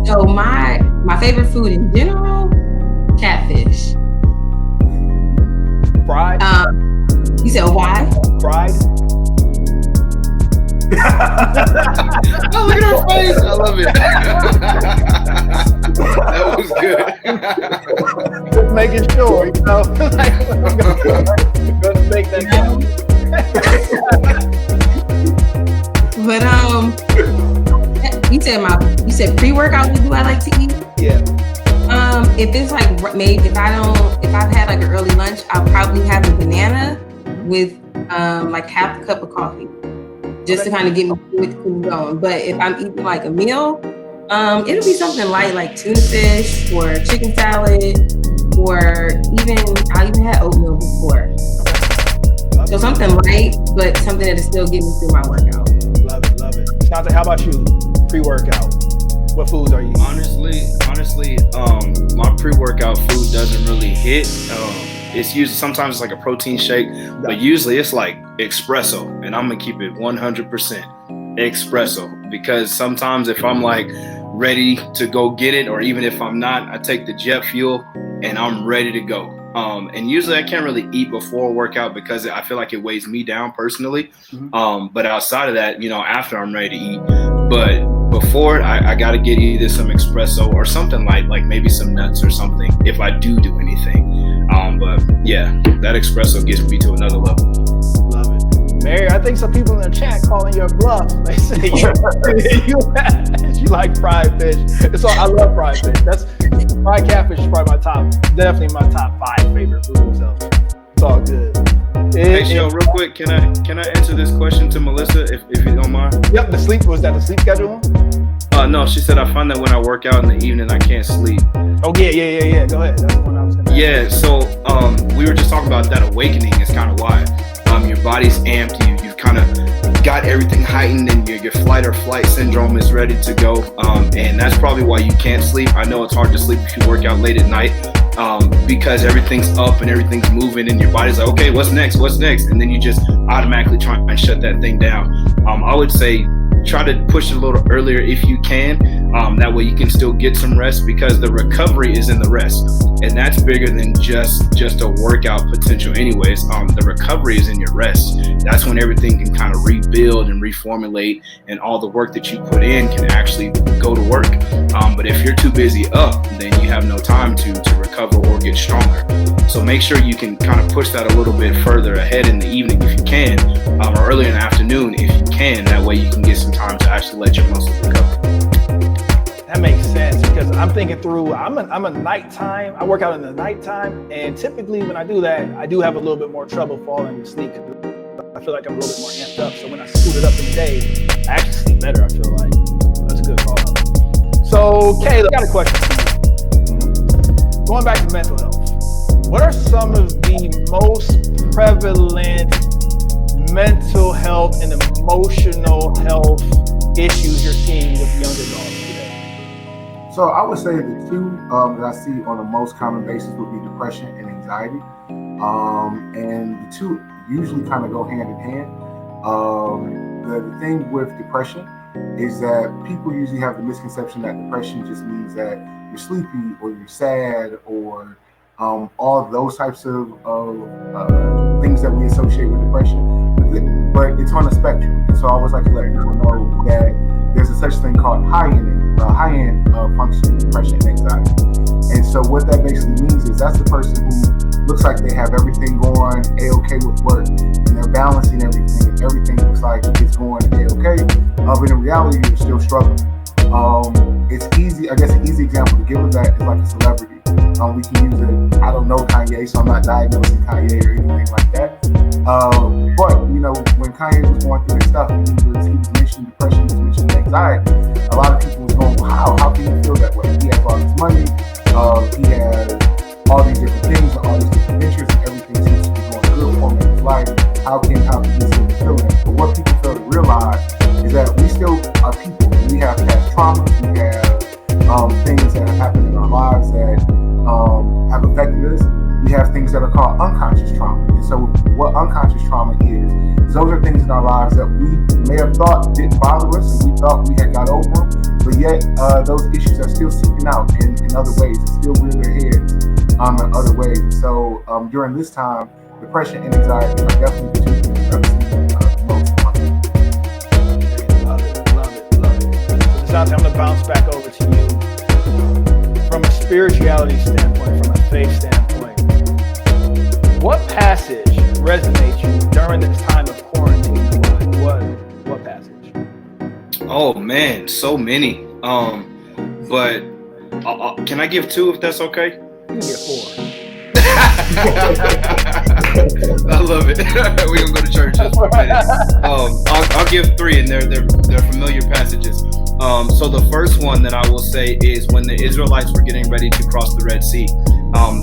So my favorite food in general, catfish. Fried? You said why? Fried? Oh, look at her face. I love it. That was good. Just making sure, I'm gonna make that down. But you said pre-workout, what do I like to eat? Yeah. If it's like if I've had like an early lunch, I'll probably have a banana with like half a cup of coffee. just to kind of get me going. But if I'm eating like a meal, it'll be something light like tuna fish or chicken salad, or I even had oatmeal before. So something light, but something that'll still get me through my workout. Love it. Dante, how about you? Pre-workout. What foods are you eating? Honestly, my pre-workout food doesn't really hit. It's usually sometimes it's like a protein shake, but usually it's like espresso, and I'm gonna keep it 100% espresso, because sometimes if I'm like ready to go get it, or even if I'm not, I take the jet fuel and I'm ready to go. And usually I can't really eat before a workout because I feel like it weighs me down personally. But outside of that, after I'm ready to eat, but before it, I got to get either some espresso or something like maybe some nuts or something if I do anything. But yeah, that espresso gets me to another level. Love it. Mary, I think some people in the chat calling your bluff. They say you like fried fish. So I love fried fish. Fried catfish is probably definitely my top 5 favorite foods. So it's all good. Hey, Shell, real quick, can I answer this question to Melissa if you don't mind? Yep, was that the sleep schedule? No, she said I find that when I work out in the evening, I can't sleep. Oh yeah. Go ahead. That's the one I was gonna ask. Yeah, so we were just talking about that awakening is kind of why. Your body's amped, you've kind of got everything heightened, and your fight or flight syndrome is ready to go. And that's probably why you can't sleep. I know it's hard to sleep if you work out late at night, because everything's up and everything's moving, and your body's like, okay, what's next? And then you just automatically try and shut that thing down. I would say try to push it a little earlier if you can. That way you can still get some rest, because the recovery is in the rest, and that's bigger than just a workout potential anyways. The recovery is in your rest. That's when everything can kind of rebuild and reformulate, and all the work that you put in can actually go to work. But if you're too busy up, then you have no time to recover or get stronger. So make sure you can kind of push that a little bit further ahead in the evening if you can, or earlier in the afternoon if you can. That way you can get some time to actually let your muscles recover. That makes sense, because I'm thinking through, I'm a nighttime, I work out in the nighttime, and typically when I do that, I do have a little bit more trouble falling asleep. I feel like I'm a little bit more amped up. So when I scoot it up in the day, I actually sleep better, I feel like. That's a good call out. So, Kayla, I got a question for you. Going back to mental health, what are some of the most prevalent mental health and emotional health issues you're seeing with young adults today? So I would say the two that I see on the most common basis would be depression and anxiety. And the two usually kind of go hand in hand. The thing with depression is that people usually have the misconception that depression just means that you're sleepy or you're sad or all those types of things that we associate with depression. But it's on a spectrum. And so I always like to let people know that there's a such thing called high-end functioning depression and anxiety. And so what that basically means is that's the person who looks like they have everything going A-okay with work, and they're balancing everything, and everything looks like it's going A-okay, but in reality, you're still struggling. It's easy, I guess an easy example to give of that is like a celebrity. We can use it, I don't know Kanye, so I'm not diagnosing Kanye or anything like that. But, when Kanye was going through his stuff, he was mentioning depression, he was mentioning anxiety. A lot of people was going, wow, how can you feel that way? He has all this money, he has all these different things, and all these different ventures, and everything seems to be going good for him in his life. How can he still be feeling it? But what people fail to realize is that we still are people. We have past traumas, we have things that have happened in our lives that have affected us. We have things that are called unconscious trauma. And so what unconscious trauma is those are things in our lives that we may have thought didn't bother us, and we thought we had got over them, but yet those issues are still seeping out in other ways. It still rear their heads in other ways. So during this time, depression and anxiety are definitely the two things that I've seen the most. Love it. So I'm going to bounce back over to you. From a spirituality standpoint, from a faith standpoint, what passage resonates you during this time of quarantine? What passage? Oh man, so many. But can I give two if that's okay? You can get 4. I love it. We're gonna go to church just for a minute. I'll give three, and they're familiar passages. So the first one that I will say is when the Israelites were getting ready to cross the Red Sea.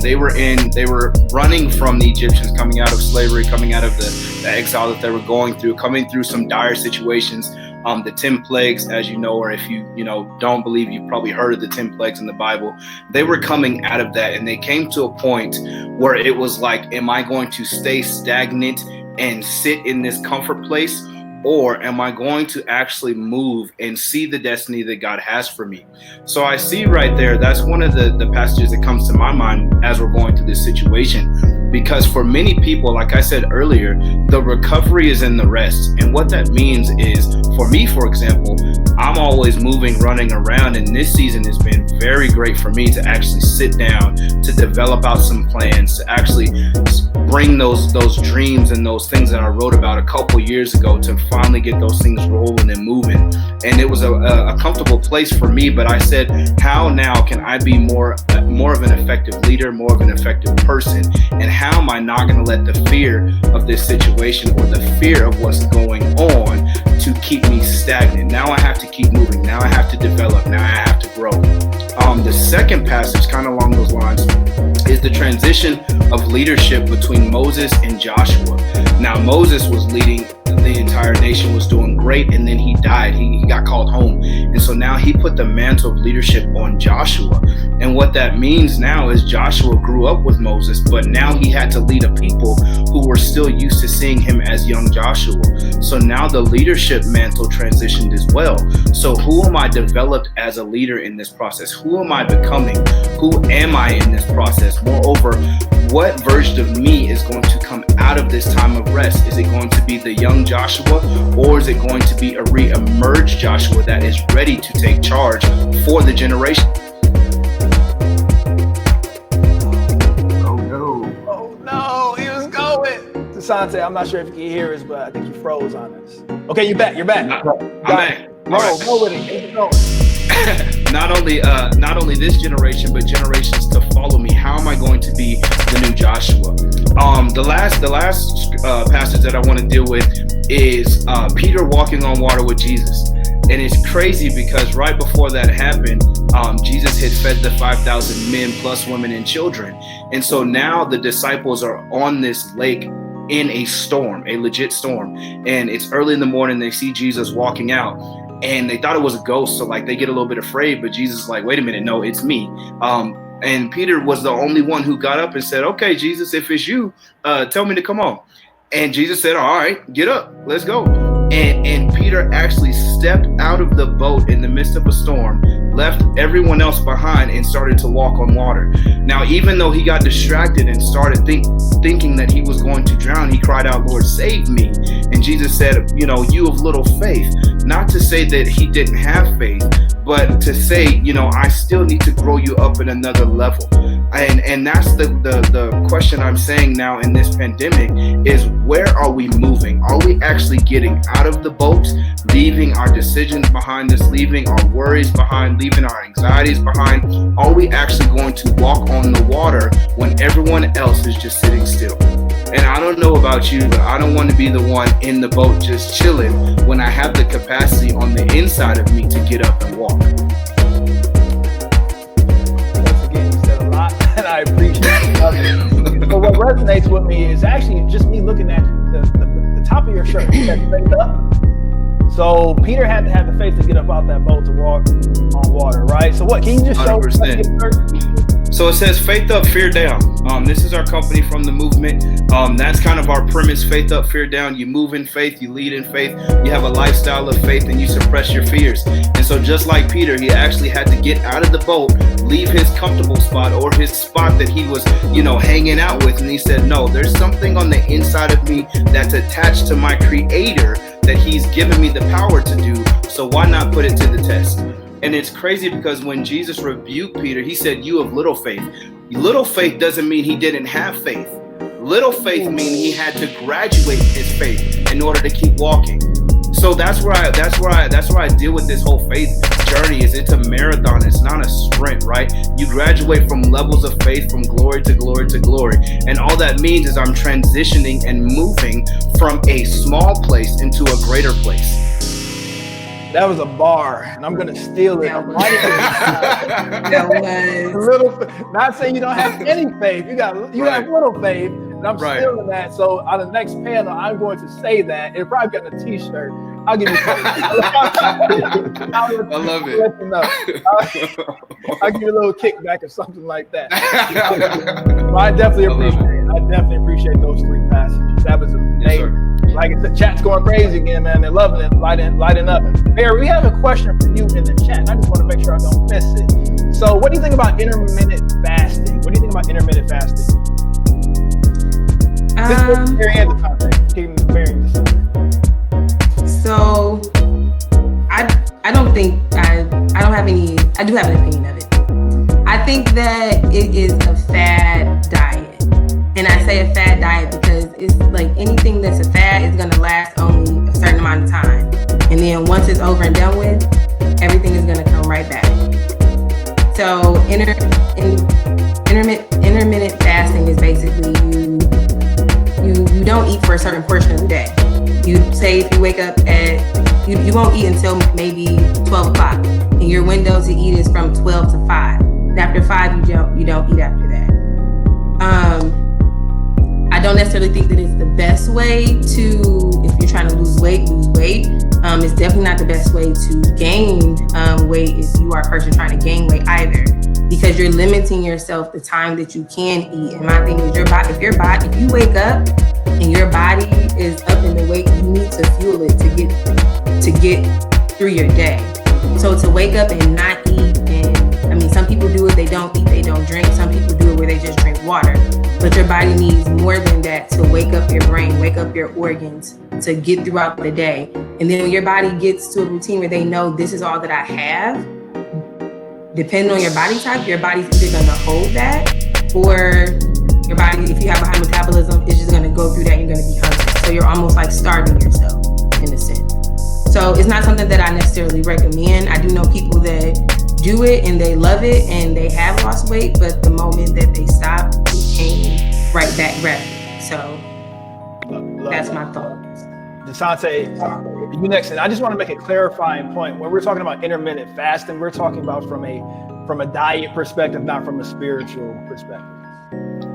They were running from the Egyptians, coming out of slavery, coming out of the exile that they were going through, coming through some dire situations. The 10 plagues, as you know, or if you don't believe, you've probably heard of the 10 plagues in the Bible. They were coming out of that, and they came to a point where it was like, am I going to stay stagnant and sit in this comfort place? Or am I going to actually move and see the destiny that God has for me? So I see right there, that's one of the passages that comes to my mind as we're going through this situation. Because for many people, like I said earlier, the recovery is in the rest. And what that means is, for me, for example, I'm always moving, running around. And this season has been very great for me to actually sit down, to develop out some plans, to actually bring those dreams and those things that I wrote about a couple years ago to finally get those things rolling and moving. And it was a comfortable place for me, but I said, how now can I be more of an effective leader, more of an effective person? And how am I not going to let the fear of this situation or the fear of what's going on to keep me stagnant? Now I have to keep moving. Now I have to develop. Now I have to grow. The second passage, kind of along those lines, is the transition of leadership between Moses and Joshua. Now, Moses was leading, the entire nation was doing great, and then he died. He got called home. And so now he put the mantle of leadership on Joshua. And what that means now is Joshua grew up with Moses, but now he had to lead a people who were still used to seeing him as young Joshua. So now the leadership mantle transitioned as well. So who am I developed as a leader in this process? Who am I becoming? Who am I in this process? Moreover, what version of me is going to come out of this time of rest? Is it going to be the young Joshua, or is it going to be a re-emerged Joshua that is ready to take charge for the generation? Oh no, he was going. Asante, I'm not sure if you can hear us, but I think you froze on us. Okay, you're back. I'm back. Go with it. Keep going. Not only this generation, but generations to follow me. How am I going to be the new Joshua? The last passage that I want to deal with is Peter walking on water with Jesus. And it's crazy because right before that happened, Jesus had fed the 5,000 men plus women and children. And so now the disciples are on this lake in a storm, a legit storm. And it's early in the morning. They see Jesus walking out. And they thought it was a ghost, so like they get a little bit afraid, but Jesus is like, wait a minute, no, it's me. And Peter was the only one who got up and said, okay, Jesus, if it's you, tell me to come on. And Jesus said, all right, get up, let's go. And Peter actually stepped out of the boat in the midst of a storm, left everyone else behind, and started to walk on water. Now, even though he got distracted and started thinking that he was going to drown, he cried out, Lord, save me. And Jesus said, you of little faith. Not to say that he didn't have faith, but to say, I still need to grow you up in another level. And that's the question I'm saying now in this pandemic is, where are we moving? Are we actually getting out of the boat, leaving our decisions behind us, leaving our worries behind, leaving our anxieties behind? Are we actually going to walk on the water when everyone else is just sitting still? And I don't know about you, but I don't want to be the one in the boat just chilling when I have the capacity on the inside of me to get up and walk. Once again, you said a lot, and I appreciate it. But what resonates with me is actually just me looking at the top of your shirt. You got faith up. So Peter had to have the faith to get up out that boat to walk on water, right? So what, can you just show 100%. So it says faith up, fear down. This is our company from the movement. That's kind of our premise, faith up, fear down. You move in faith, you lead in faith, you have a lifestyle of faith, and you suppress your fears. And so just like Peter, he actually had to get out of the boat, leave his comfortable spot or his spot that he was, hanging out with. And he said, no, there's something on the inside of me that's attached to my creator that he's given me the power to do. So why not put it to the test? And it's crazy because when Jesus rebuked Peter, he said, you of little faith. Little faith doesn't mean he didn't have faith. Little faith means he had to graduate his faith in order to keep walking. So that's where I deal with this whole faith journey is it's a marathon. It's not a sprint, right? You graduate from levels of faith from glory to glory to glory. And all that means is I'm transitioning and moving from a small place into a greater place. That was a bar, and I'm gonna steal it. I'm writing That was little. Not saying you don't have any faith. You got little faith, and I'm stealing that. So on the next panel, I'm going to say that. It'll probably get a T-shirt. I'll give you. I love it. I'll give you a little kickback or something like that. But I definitely appreciate those three passages. That was amazing. Yes, like the chat's going crazy again, man. They're loving it, lighting up. Mayor, we have a question for you in the chat. I just want to make sure I don't miss it. So, what do you think about intermittent fasting? What do you think about intermittent fasting? So, I don't think I don't have any. I do have an opinion of it. I think that it is a fad diet. And I say a fad diet because it's like anything that's a fad is going to last only a certain amount of time. And then once it's over and done with, everything is going to come right back. So intermittent fasting is basically you don't eat for a certain portion of the day. You say if you wake up at, you won't eat until maybe 12 o'clock. And your window to eat is from 12 to 5. And after 5, you don't eat after that. I don't necessarily think that it's the best way to, if you're trying to lose weight. It's definitely not the best way to gain weight if you are a person trying to gain weight either, because you're limiting yourself the time that you can eat. And my thing is if you wake up and your body is up in the weight, you need to fuel it to get through your day. So to wake up and not eat, and I mean, some people do it, they don't eat, they don't drink. Some people do it where they just drink water. But your body needs more than that to wake up your brain, wake up your organs to get throughout the day. And then when your body gets to a routine where they know this is all that I have, depending on your body type, your body's either going to hold that, or your body, if you have a high metabolism, is just going to go through that and you're going to be hungry. So you're almost like starving yourself in a sense. So it's not something that I necessarily recommend. I do know people that do it and they love it and they have lost weight, but the moment that they stop, it came right back rapid. So that's my thoughts. Desante, you next. And I just want to make a clarifying point. When we're talking about intermittent fasting, we're talking about from a diet perspective, not from a spiritual perspective.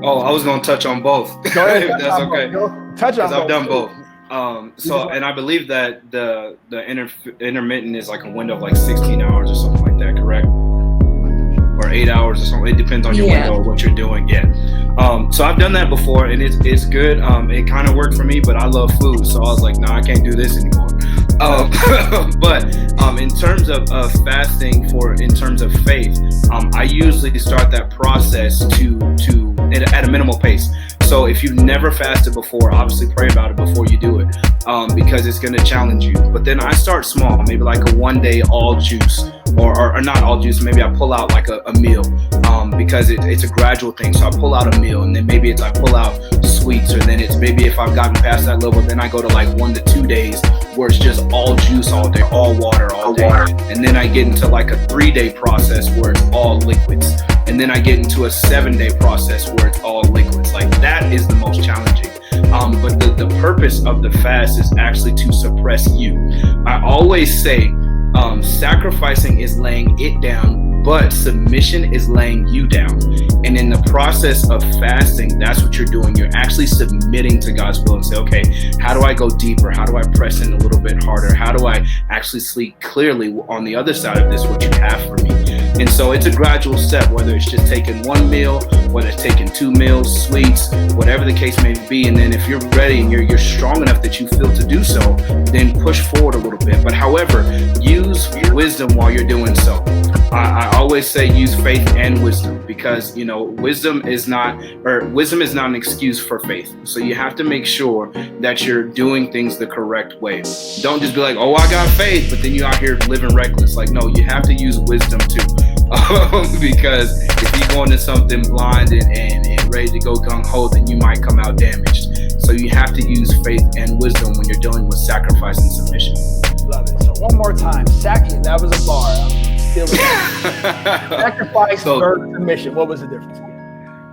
Oh, I was going to touch on both. Go ahead. That's okay. Touch on both. I've done both. And I believe that the intermittent is like a window of like 16 hours or something like that, correct? Or 8 hours or something. It depends on your window or what you're doing. Yeah. So I've done that before, and it's good. It kind of worked for me, but I love food, so I was like, no, I can't do this anymore. But in terms of fasting in terms of faith, I usually start that process at a minimal pace. So if you've never fasted before, obviously pray about it before you do it, because it's going to challenge you. But then I start small, maybe like a 1 day all juice, or not all juice. Maybe I pull out like a meal, because it's a gradual thing. So I pull out a meal, and then maybe I pull out sweets, or then it's maybe if I've gotten past that level, then I go to like 1 to 2 days where it's just all juice all day, all water all day. And then I get into like a 3-day process where it's all liquids. And then I get into a 7-day process where it's all liquids. Like that is the most challenging. But the purpose of the fast is actually to suppress you. I always say sacrificing is laying it down, but submission is laying you down. And in the process of fasting, that's what you're doing. You're actually submitting to God's will and say, okay, how do I go deeper? How do I press in a little bit harder? How do I actually see clearly on the other side of this what you have for me? And so it's a gradual step, whether it's just taking 1 meal, whether it's taking 2 meals, sweets, whatever the case may be. And then if you're ready and you're strong enough that you feel to do so, then push forward a little bit. But however, use wisdom while you're doing so. I always say use faith and wisdom, because wisdom is not an excuse for faith. So you have to make sure that you're doing things the correct way. Don't just be like, oh, I got faith, but then you out here living reckless. Like, no, you have to use wisdom too. Because if you go into something blind and ready to go gung-ho, then you might come out damaged. So you have to use faith and wisdom when you're dealing with sacrifice and submission. Love it. So one more time. That was a bar. I'm still sacrifice versus submission. What was the difference again?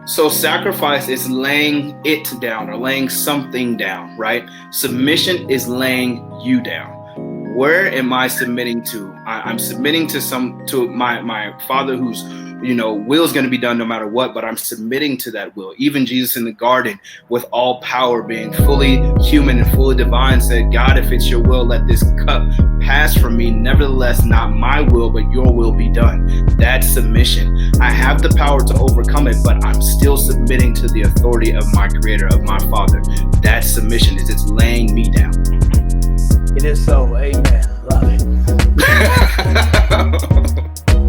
So sacrifice is laying it down or laying something down, right? Submission is laying you down. Where am I submitting to? I'm submitting to my Father whose will is going to be done no matter what, but I'm submitting to that will. Even Jesus in the garden, with all power, being fully human and fully divine, said, God, if it's your will, let this cup pass from me. Nevertheless, not my will, but your will be done. That's submission. I have the power to overcome it, but I'm still submitting to the authority of my Creator, of my Father. That's submission. It's laying me down. It is so. Amen. Love it.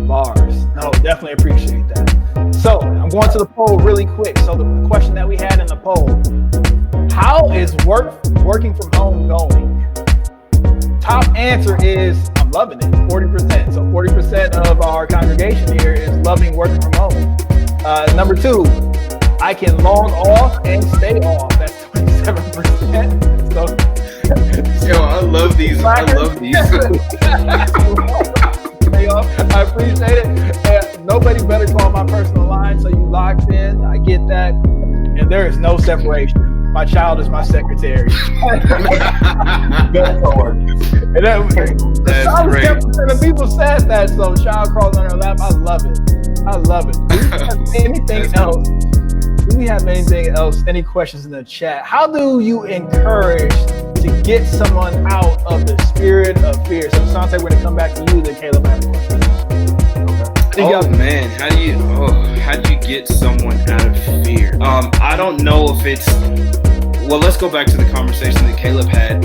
Bars. No, definitely appreciate that. So I'm going to the poll really quick. So the question that we had in the poll: how is working from home going? Top answer is I'm loving it. 40%. So 40% of our congregation here is loving working from home. Number 2, I can log off and stay off. That's 27%. So. Yo, I love these. I appreciate it. Nobody better call my personal line, so you locked in. I get that. And there is no separation. My child is my secretary. That's hard. That's great. 10% of people said that, so child crawls on her lap. I love it. Do we have anything else? Any questions in the chat? How do you encourage to get someone out of the spirit of fear? So Sante, we're going to come back to you, then Caleb, I have a question. Man, how do you get someone out of fear? I don't know if it's, well, let's go back to the conversation that Caleb had.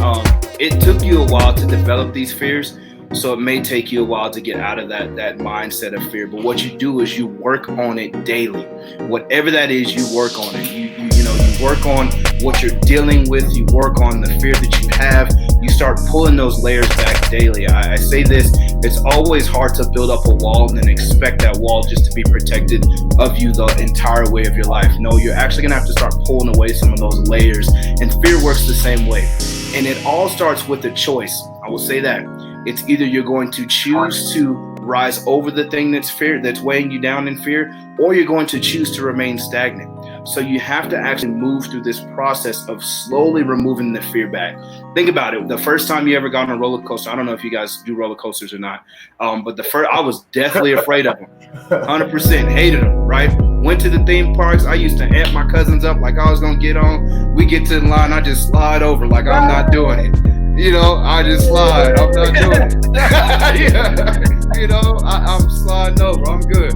It took you a while to develop these fears, so it may take you a while to get out of that mindset of fear. But what you do is you work on it daily. Whatever that is, you work on it. You work on what you're dealing with. You work on the fear that you have. You start pulling those layers back daily. I say this, it's always hard to build up a wall and then expect that wall just to be protected of you the entire way of your life. No, you're actually gonna have to start pulling away some of those layers, and fear works the same way. And it all starts with a choice. I will say that. It's either you're going to choose to rise over the thing that's weighing you down in fear, or you're going to choose to remain stagnant. So you have to actually move through this process of slowly removing the fear back. Think about it. The first time you ever got on a roller coaster, I don't know if you guys do roller coasters or not, but I was definitely afraid of them. 100% hated them, right? Went to the theme parks. I used to amp my cousins up like I was going to get on. We get to the line, I just slide over like I'm not doing it. I just slide. I'm not doing it. I'm sliding over. I'm good.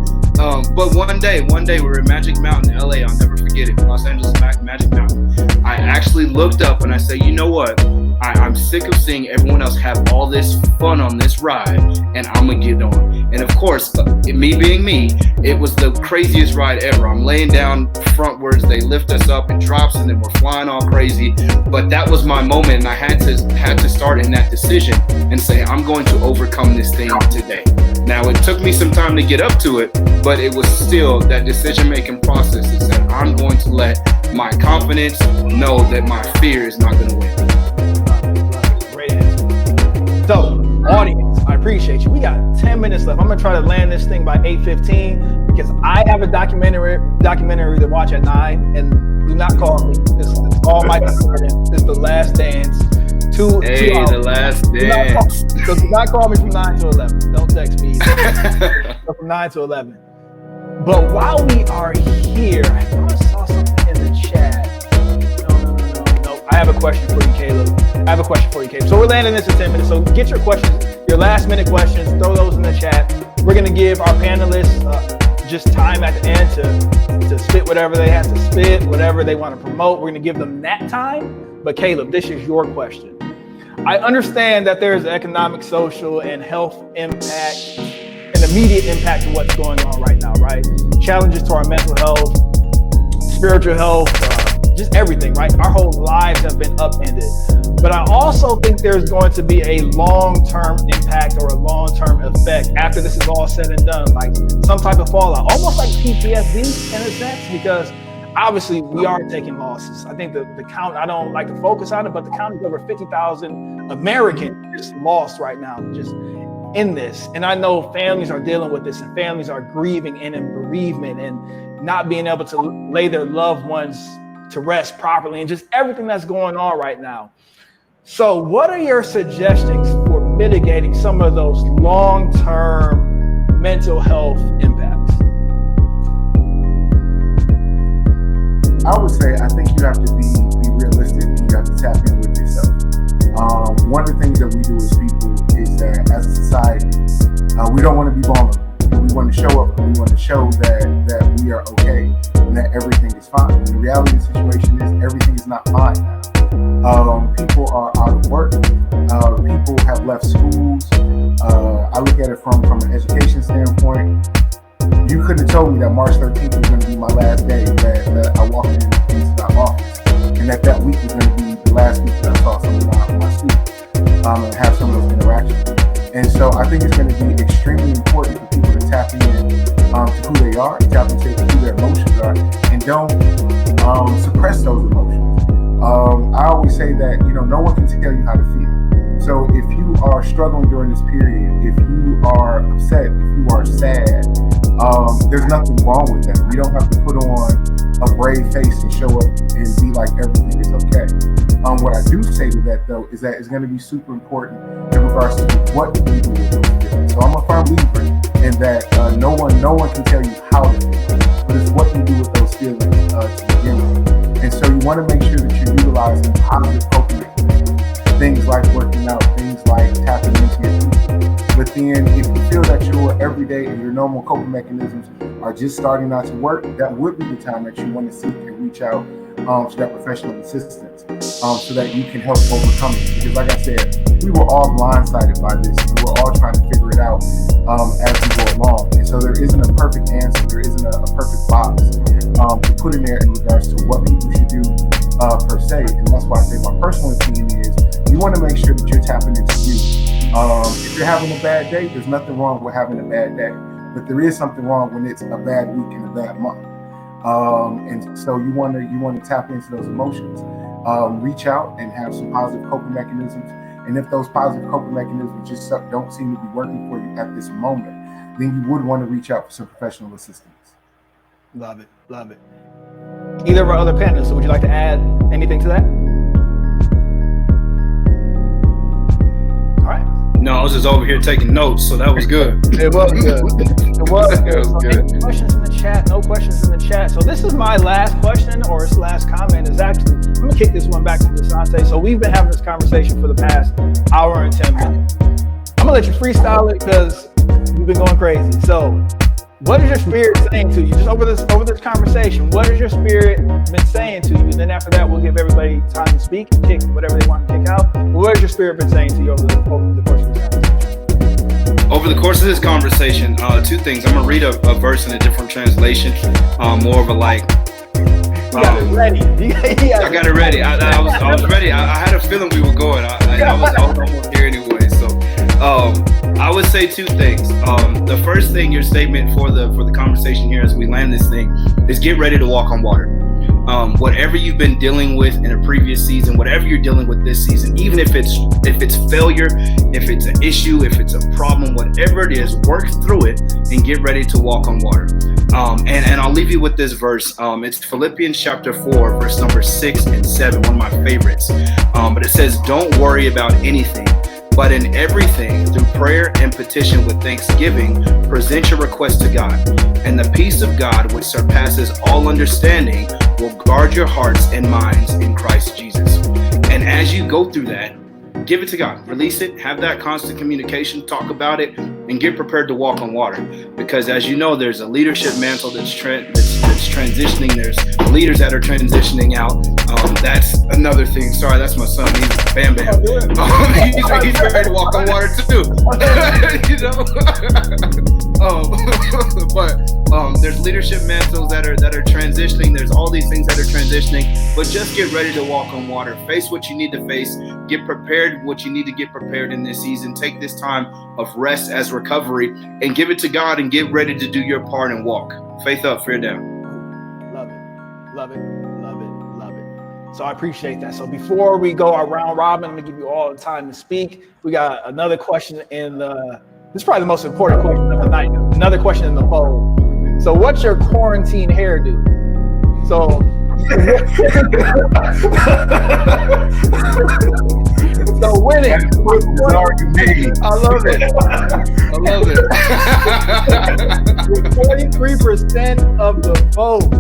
But one day we were in Magic Mountain, LA. I'll never forget it. Los Angeles Magic Mountain. I actually looked up and I said, you know what? I'm sick of seeing everyone else have all this fun on this ride, and I'm gonna get on. And of course, me being me, it was the craziest ride ever. I'm laying down frontwards, they lift us up, it drops, and then we're flying all crazy. But that was my moment, and I had to start in that decision and say, I'm going to overcome this thing today. Now, it took me some time to get up to it, but it was still that decision-making process that said, I'm going to let my confidence know that my fear is not going to win. Great answer. So, audience, I appreciate you. We got 10 minutes left. I'm going to try to land this thing by 8:15 because I have a documentary to watch at 9, and do not call me. This is all my concern. This is The Last Dance. 2 hours. The Last Dance. So do not call me from 9 to 11. Don't text me so from 9 to 11. But while we are here, I thought I saw something in the chat. No. I have a question for you, Caleb. So we're landing this in 10 minutes. So get your questions, your last minute questions, throw those in the chat. We're going to give our panelists just time at the end to spit whatever they have to spit, whatever they want to promote. We're going to give them that time. But Caleb, this is your question. I understand that there's economic, social, and health impact, an immediate impact to what's going on right now, right? Challenges to our mental health, spiritual health, just everything, right? Our whole lives have been upended. But I also think there's going to be a long-term impact or a long-term effect after this is all said and done, like some type of fallout, almost like PTSD in a sense, because obviously we are taking losses. I think the count, I don't like to focus on it, but the count is over 50,000 Americans just lost right now, just in this. And I know families are dealing with this, and families are grieving and in bereavement and not being able to lay their loved ones to rest properly, and just everything that's going on right now. So what are your suggestions for mitigating some of those long-term mental health impacts? I would say, I think you have to be realistic, and you have to tap in with yourself. One of the things that we do as people is that as a society, we don't want to be vulnerable. We want to show up, and we want to show that we are okay and that everything is fine. The reality of the situation is everything is not fine now. People are out of work. People have left schools. I look at it from an education standpoint. You couldn't have told me that March 13th was going to be my last day that I walked into that office, and that week was going to be the last week that I saw some of my students and have some of those interactions. And so I think it's going to be extremely important for people to tap in to who they are, tap into who their emotions are, and don't suppress those emotions. I always say that, no one can tell you how to feel. So if you are struggling during this period, if you are upset, if you are sad, there's nothing wrong with that. You don't have to put on a brave face and show up and be like everything is okay. What I do say to that, though, is that it's going to be super important in regards to what you do with those feelings. So I'm a firm believer in that no one can tell you how to feel, but it's what you do with those feelings to begin with. And so you want to make sure that you're utilizing positive coping mechanisms, things like working out, things like tapping into your feet. But then if you feel that your everyday and your normal coping mechanisms are just starting not to work, that would be the time that you want to seek and reach out to that professional assistance so that you can help overcome it. Because like I said, we were all blindsided by this, and we're all trying to figure it out as we go along. And so there isn't a perfect answer, there isn't a perfect box to put in there in regards to what people should do per se. And that's why I say my personal opinion is you want to make sure that you're tapping into you. If you're having a bad day, there's nothing wrong with having a bad day, but there is something wrong when it's a bad week and a bad month. And so you want to tap into those emotions, reach out and have some positive coping mechanisms. And if those positive coping mechanisms just don't seem to be working for you at this moment, then you would want to reach out for some professional assistance. Love it. Love it. Either of our other panelists, so would you like to add anything to that? All right. No, I was just over here taking notes, so that was good. It was good. It was good. It was good. Any questions in the chat? No questions in the chat. So this is my last question, or this last comment is actually, I'm going to kick this one back to Desante. So we've been having this conversation for the past hour and 10 minutes. I'm going to let you freestyle it because you've been going crazy. So what is your spirit saying to you? Just over this conversation, what has your spirit been saying to you? And then after that, we'll give everybody time to speak and kick whatever they want to kick out. But what has your spirit been saying to you over the course of this conversation? Over the course of this conversation, two things. I'm going to read a verse in a different translation, more of a like. You got it ready. I got it ready. I was ready. I had a feeling we were going. I was almost here anyway. So I would say two things. The first thing, your statement for the conversation here as we land this thing is get ready to walk on water. Whatever you've been dealing with in a previous season, whatever you're dealing with this season, even if it's failure, if it's an issue, if it's a problem, whatever it is, work through it and get ready to walk on water. And I'll leave you with this verse. It's Philippians chapter 4, verse number 6 and 7, one of my favorites. But it says, "Don't worry about anything, but in everything, through prayer and petition with thanksgiving, present your request to God. And the peace of God, which surpasses all understanding, will guard your hearts and minds in Christ Jesus." And as you go through that, give it to God. Release it. Have that constant communication. Talk about it, and get prepared to walk on water. Because as you know, there's a leadership mantle that's transitioning. There's leaders that are transitioning out. That's another thing. Sorry, that's my son. He's Bam Bam. He's ready to walk on water too. You know. But there's leadership mantles that are transitioning. There's all these things that are transitioning. But just get ready to walk on water. Face what you need to face. Get prepared what you need to get prepared in this season. Take this time of rest as recovery and give it to God and get ready to do your part and walk. Faith up, fear down. Love it. Love it, love it, love it. So I appreciate that. So before we go our round robin, I'm gonna give you all the time to speak. We got another question in the, this is probably the most important question of the night. Another question in the poll. So what's your quarantine hairdo? So so winning. I love it. I love it. 43% of the vote.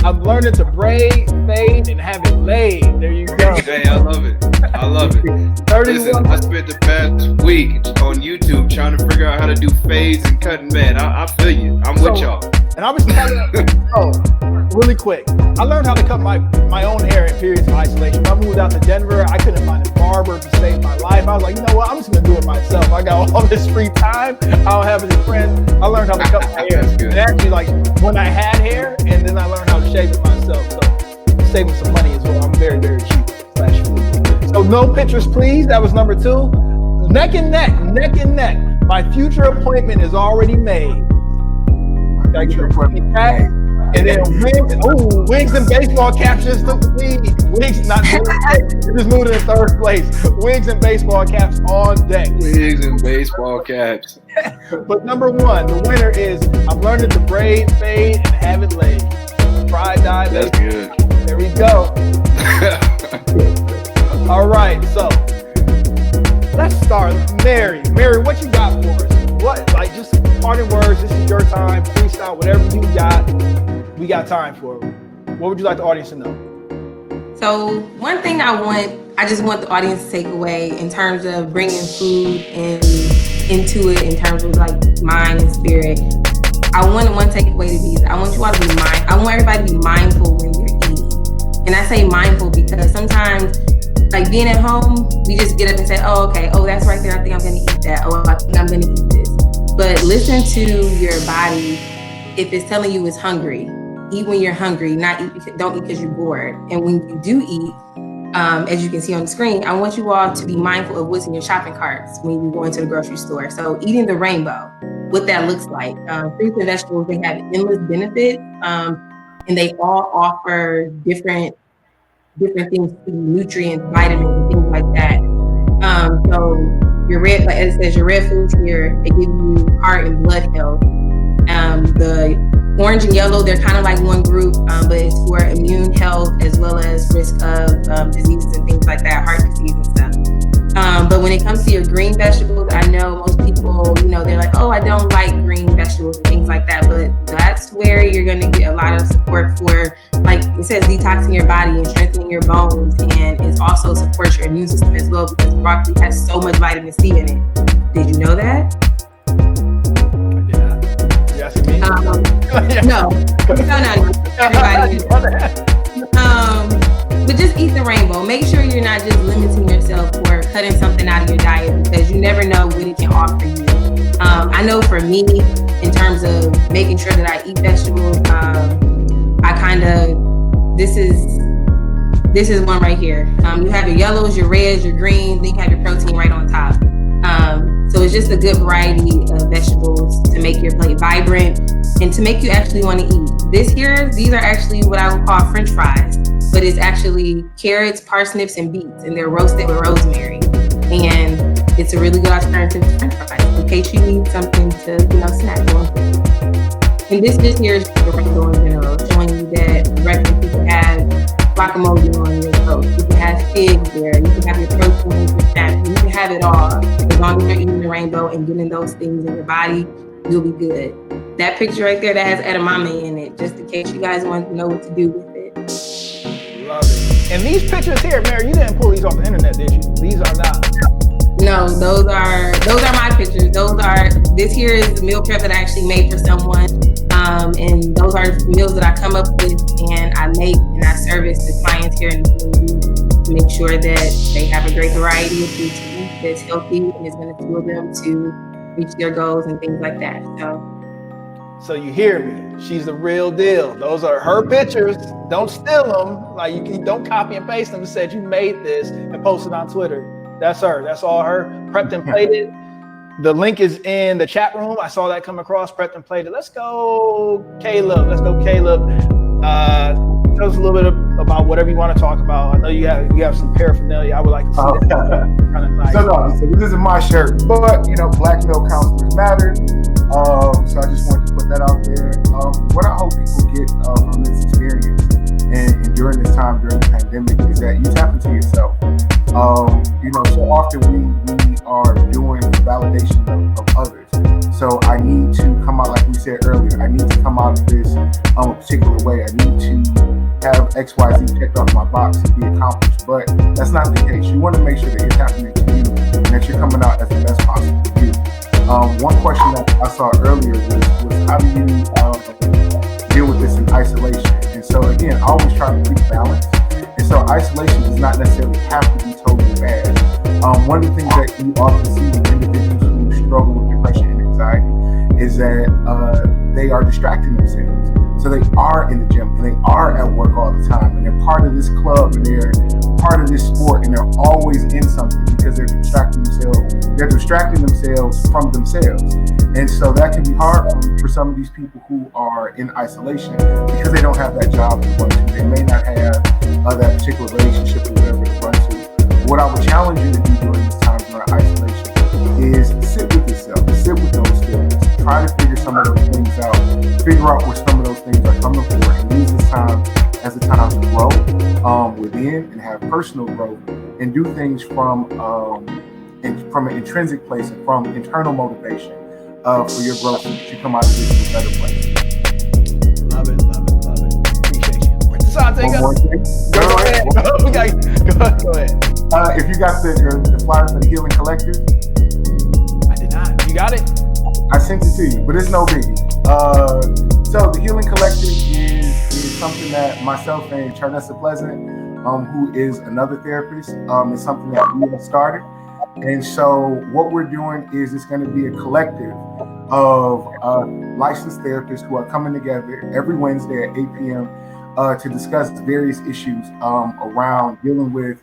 I'm learning to braid, fade, and have it laid. There you go. Hey, I love it. I love it. 31. Listen, I spent the past week on YouTube trying to figure out how to do fades and cutting. Man, I feel you. I'm with y'all. And I was really quick. I learned how to cut my own hair in periods of isolation. When I moved out to Denver, I couldn't find a barber to save my life. I was like, you know what? I'm just gonna do it myself. I got all this free time. I don't have any friends. I learned how to cut my hair. That's good. And actually, like when I had hair, and then I learned how to shave it myself. So saving some money as well. I'm very, very cheap /food. So no pictures, please. That was number 2. Neck and neck, neck and neck. My future appointment is already made. Gotta get your appointment back. And then wigs and baseball caps just took the lead. Wigs, not it just moved in 3rd place. Wigs and baseball caps on deck. Wigs and baseball caps. But number 1, the winner is I'm learning to braid, fade, and have it laid. Pride, die, That's good. There we go. All right, so let's start. Mary, what you got for us? What, like, just parting words. This is your time. Freestyle, whatever you got. We got time for it. What would you like the audience to know? So one thing I just want the audience to take away in terms of bringing food into it, in terms of like mind and spirit. I want one takeaway to be, I want you all to be I want everybody to be mindful when you're eating. And I say mindful because sometimes, like being at home, we just get up and say, oh, okay, oh, that's right there. I think I'm going to eat that. Oh, I think I'm going to eat this. But listen to your body. If it's telling you it's hungry, eat when you're hungry, don't eat because you're bored. And when you do eat, as you can see on the screen, I want you all to be mindful of what's in your shopping carts when you go into the grocery store. So eating the rainbow, what that looks like. Fruits and vegetables, they have endless benefits, and they all offer different things, nutrients, vitamins, and things like that. So your red, like it says, your red foods here, they give you heart and blood health. The orange and yellow, they're kind of like one group, but it's for immune health as well as risk of diseases and things like that, heart disease and stuff. But when it comes to your green vegetables, I know most people, they're like, oh, I don't like green vegetables and things like that. But that's where you're going to get a lot of support for, like it says, detoxing your body and strengthening your bones. And it also supports your immune system as well because broccoli has so much vitamin C in it. Did you know that? No. Everybody. But just eat the rainbow. Make sure you're not just limiting yourself or cutting something out of your diet because you never know what it can offer you. I know for me, in terms of making sure that I eat vegetables, this is one right here. You have your yellows, your reds, your greens, then you have your protein right on top. So it's just a good variety of vegetables to make your plate vibrant and to make you actually want to eat. These are actually what I would call French fries, but it's actually carrots, parsnips, and beets, and they're roasted with rosemary. And it's a really good alternative to French fries in case you need something to, snack on. And this here is the rainbow in general, showing you that breakfast you can have guacamole on your toast. You can have figs there. You can have your protein, your fat. You can have it all. As long as you're eating the rainbow and getting those things in your body, you'll be good. That picture right there that has edamame in it, just in case you guys want to know what to do with it. Love it. And these pictures here, Mary, you didn't pull these off the internet, did you? These are not. No, those are my pictures. This here is the meal prep that I actually made for someone. And those are meals that I come up with and I make and I service the clients here in the community to make sure that they have a great variety of food to eat that's healthy and is going to fuel them to reach their goals and things like that. So you hear me? She's the real deal. Those are her pictures. Don't steal them. Like don't copy and paste them and said you made this and post it on Twitter. That's her. That's all her. Prepped and plated. The link is in the chat room. I saw that come across. Prepped and plated. Let's go, Caleb. tell us a little bit about whatever you want to talk about. I know you have some paraphernalia. I would like to see that. Kind of nice. So this isn't my shirt, but Black male counselors matter. So I just wanted to put that out there. What I hope people get from this experience and during this time, during the pandemic, is that you tap into yourself. So often we are doing validation of others. So I need to come out, like we said earlier, I need to come out of this a particular way. I need to have XYZ checked off my box and be accomplished. But that's not the case. You want to make sure that you're tapping into you and that you're coming out as the best possible you. One question that I saw earlier was how do you deal with this in isolation? And so again, I always try to keep balance. And so isolation does not necessarily have to be totally bad. One of the things that you often see with individuals who struggle with depression and anxiety is that they are distracting themselves. So they are in the gym and they are at work all the time and they're part of this club and they're part of this sport and they're always in something because they're distracting themselves from themselves. And so that can be hard for some of these people who are in isolation because they don't have that job to run to. They may not have that particular relationship or whatever to run to. What I would challenge you to do during this time during isolation is sit with yourself, sit with those feelings, try to figure some of those things out, figure out where some of those things are coming from, and use this time as a time to grow within and have personal growth and do things from an intrinsic place and from internal motivation for your growth so that you come out of this in a better place. Love it. Appreciate you. Desante, One more thing. Go ahead. Go ahead. If you got the flyer for the Healing Collective, I did not. You got it? I sent it to you, but it's no biggie. So the Healing Collective is something that myself and Charnessa Pleasant, who is another therapist, is something that we have started. And so what we're doing is it's going to be a collective of licensed therapists who are coming together every Wednesday at 8 p.m. To discuss various issues around dealing with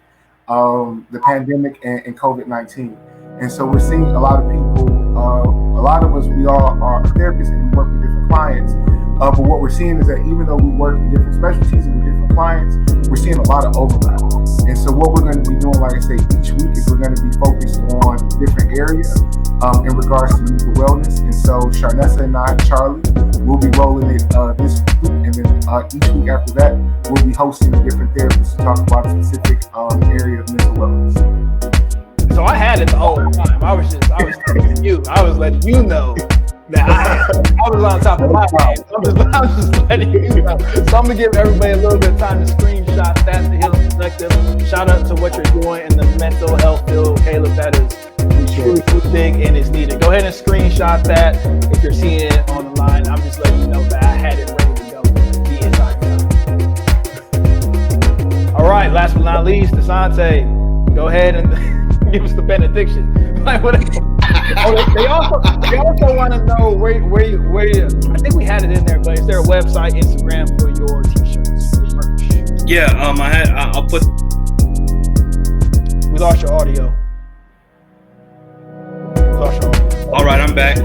the pandemic and COVID-19. And so we're seeing a lot of people, a lot of us, we all are therapists and we work with different clients. But what we're seeing is that even though we work in different specialties and with different clients, we're seeing a lot of overlap. And so what we're going to be doing, like I say, each week is we're going to be focused on different areas in regards to mental wellness. And so Charnessa and I, Charlie, we'll be rolling it this week. And then each week after that, we'll be hosting different therapists to talk about a specific area of mental wellness. So I had it the whole time. I was telling you. I was letting you know that I was on top of my game. I'm just letting you know. So I'm gonna give everybody a little bit of time to screenshot that, the Healing Collective. Shout out to what you're doing in the mental health field, Caleb. That is truly big and is needed. Go ahead and screenshot that if you're seeing it on the line. I'm just letting you know that I had it ready to go the entire time. All right, last but not least, Desante, go ahead and give us the benediction. Like what? They also want to know where you. I think we had it in there, but is there a website, Instagram for your t-shirts, your merch? Yeah, I'll put. We lost your audio. All right, I'm back.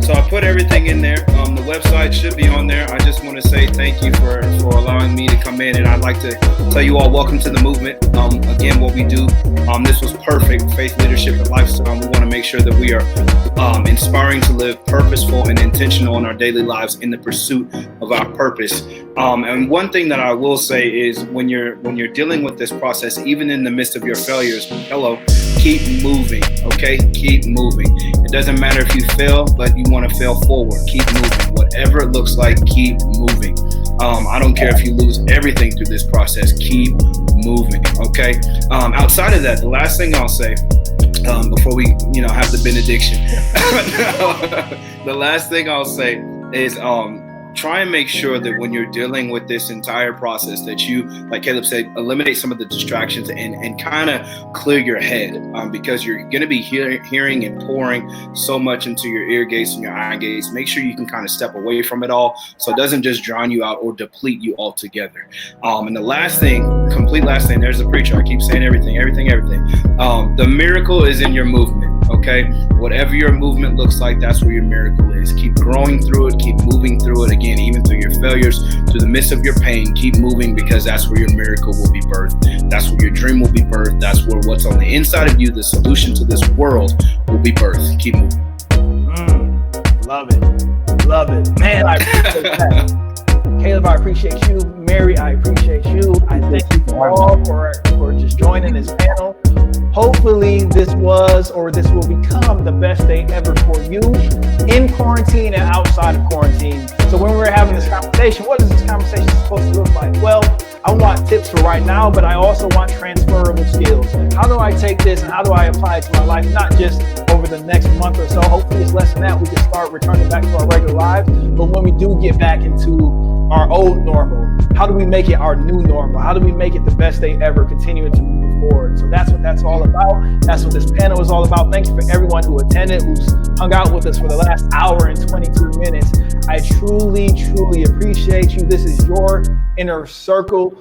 So I put everything in there. The website should be on there. I just want to say thank you for allowing me to come in, and I'd like to tell you all welcome to the movement. Again, what we do, this was perfect. Faith, leadership, and lifestyle. We want to make sure that we are inspiring to live purposeful and intentional in our daily lives in the pursuit of our purpose. And one thing that I will say is when you're dealing with this process, even in the midst of your failures, keep moving, okay? Keep moving. It doesn't matter if you fail, but you want to fail forward. Keep moving. Whatever it looks like, keep moving. I don't care if you lose everything through this process. Keep moving, okay? Outside of that, the last thing I'll say, before we, have the benediction, the last thing I'll say is, try and make sure that when you're dealing with this entire process that you, like Caleb said, eliminate some of the distractions and kind of clear your head because you're going to be hearing and pouring so much into your ear gates and your eye gates. Make sure you can kind of step away from it all so it doesn't just drown you out or deplete you altogether. And the last thing, complete last thing, there's the preacher. I keep saying everything. The miracle is in your movement. Okay, whatever your movement looks like, that's where your miracle is. Keep growing through it, keep moving through it, again, even through your failures, through through the midst of your pain, keep moving, because that's where your miracle will be birthed. That's where your dream will be birthed. That's where what's on the inside of you, the solution to this world, will be birthed. Keep moving. Love it. Love it. Man, I appreciate that. Caleb, I appreciate you. Mary, I appreciate you. I thank you all for just joining this panel. Hopefully this was, or this will become, the best day ever for you in quarantine and outside of quarantine. So when we're having this conversation, what is this conversation supposed to look like? Well, I want tips for right now, but I also want transferable skills. How do I take this and how do I apply it to my life? Not just over the next month or so. Hopefully it's less than that. We can start returning back to our regular lives. But when we do get back into our old normal, how do we make it our new normal? How do we make it the best day ever, continuing to move forward? So that's what that's all about. That's what this panel is all about. Thank you for everyone who attended, who's hung out with us for the last hour and 22 minutes. I truly, truly appreciate you. This is your inner circle.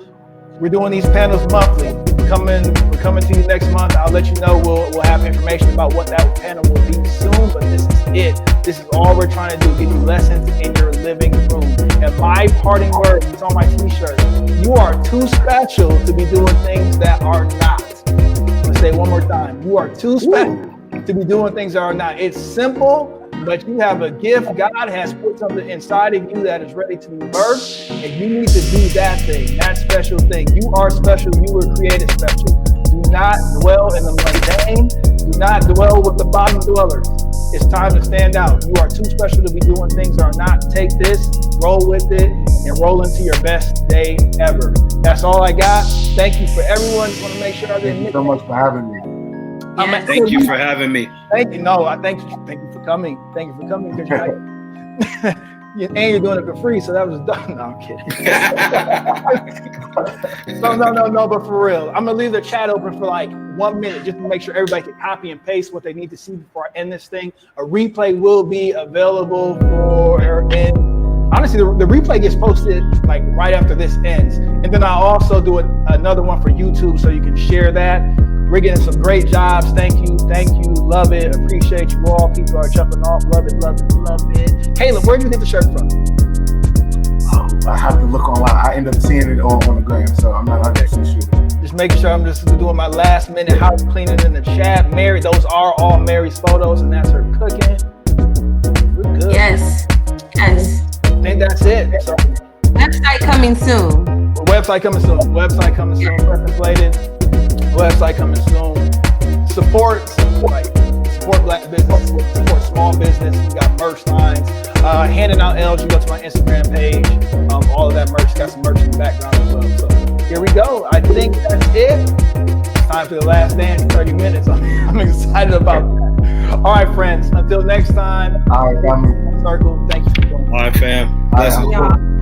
We're doing these panels monthly. We're coming to you next month. I'll let you know. We'll have information about what that panel will be soon, but this is it. This is all we're trying to do, give you lessons in your living room. And my parting word, it's on my t-shirt, you are too special to be doing things that are not. I'm gonna say it one more time. You are too special to be doing things that are not. It's simple, but you have a gift. God has put something inside of you that is ready to be birthed, and you need to do that thing, that special thing. You are special. You were created special. Do not dwell in the mundane. Do not dwell with the bottom dwellers. It's time to stand out. You are too special to be doing things that are not. Take this, roll with it, and roll into your best day ever. That's all I got. Thank you for everyone. Just want to make sure I didn't Thank you so much for having me. Yes. Thank you for having me. Thank you. No, I thank you for coming. Thank you for coming. And you're doing it for free, so that was done. No, I'm kidding. No, but for real, I'm gonna leave the chat open for like 1 minute just to make sure everybody can copy and paste what they need to see before I end this thing. A replay will be available honestly, the replay gets posted like right after this ends, and then I'll also do another one for YouTube so you can share that. We're getting some great jobs. Thank you. Love it. Appreciate you all. People are jumping off. Love it. Caleb, where did you get the shirt from? I have to look online. I end up seeing it on the gram, so I'm not 100% sure. Just making sure I'm just doing my last minute house cleaning in the chat. Mary, those are all Mary's photos, and that's her cooking. We're good. Yes. I think that's it. So, Website coming soon. Website coming soon. Contemplated. Website coming soon. Support Black business, support small business. We got merch lines. Handing out L's. You go to my Instagram page. All of that merch. Got some merch in the background as well. So here we go. I think that's it. It's time for the last dance. 30 minutes. I'm excited about that. All right, friends. Until next time. All right, got me. Circle. Thank you for joining. All right, fam. All right, Yeah.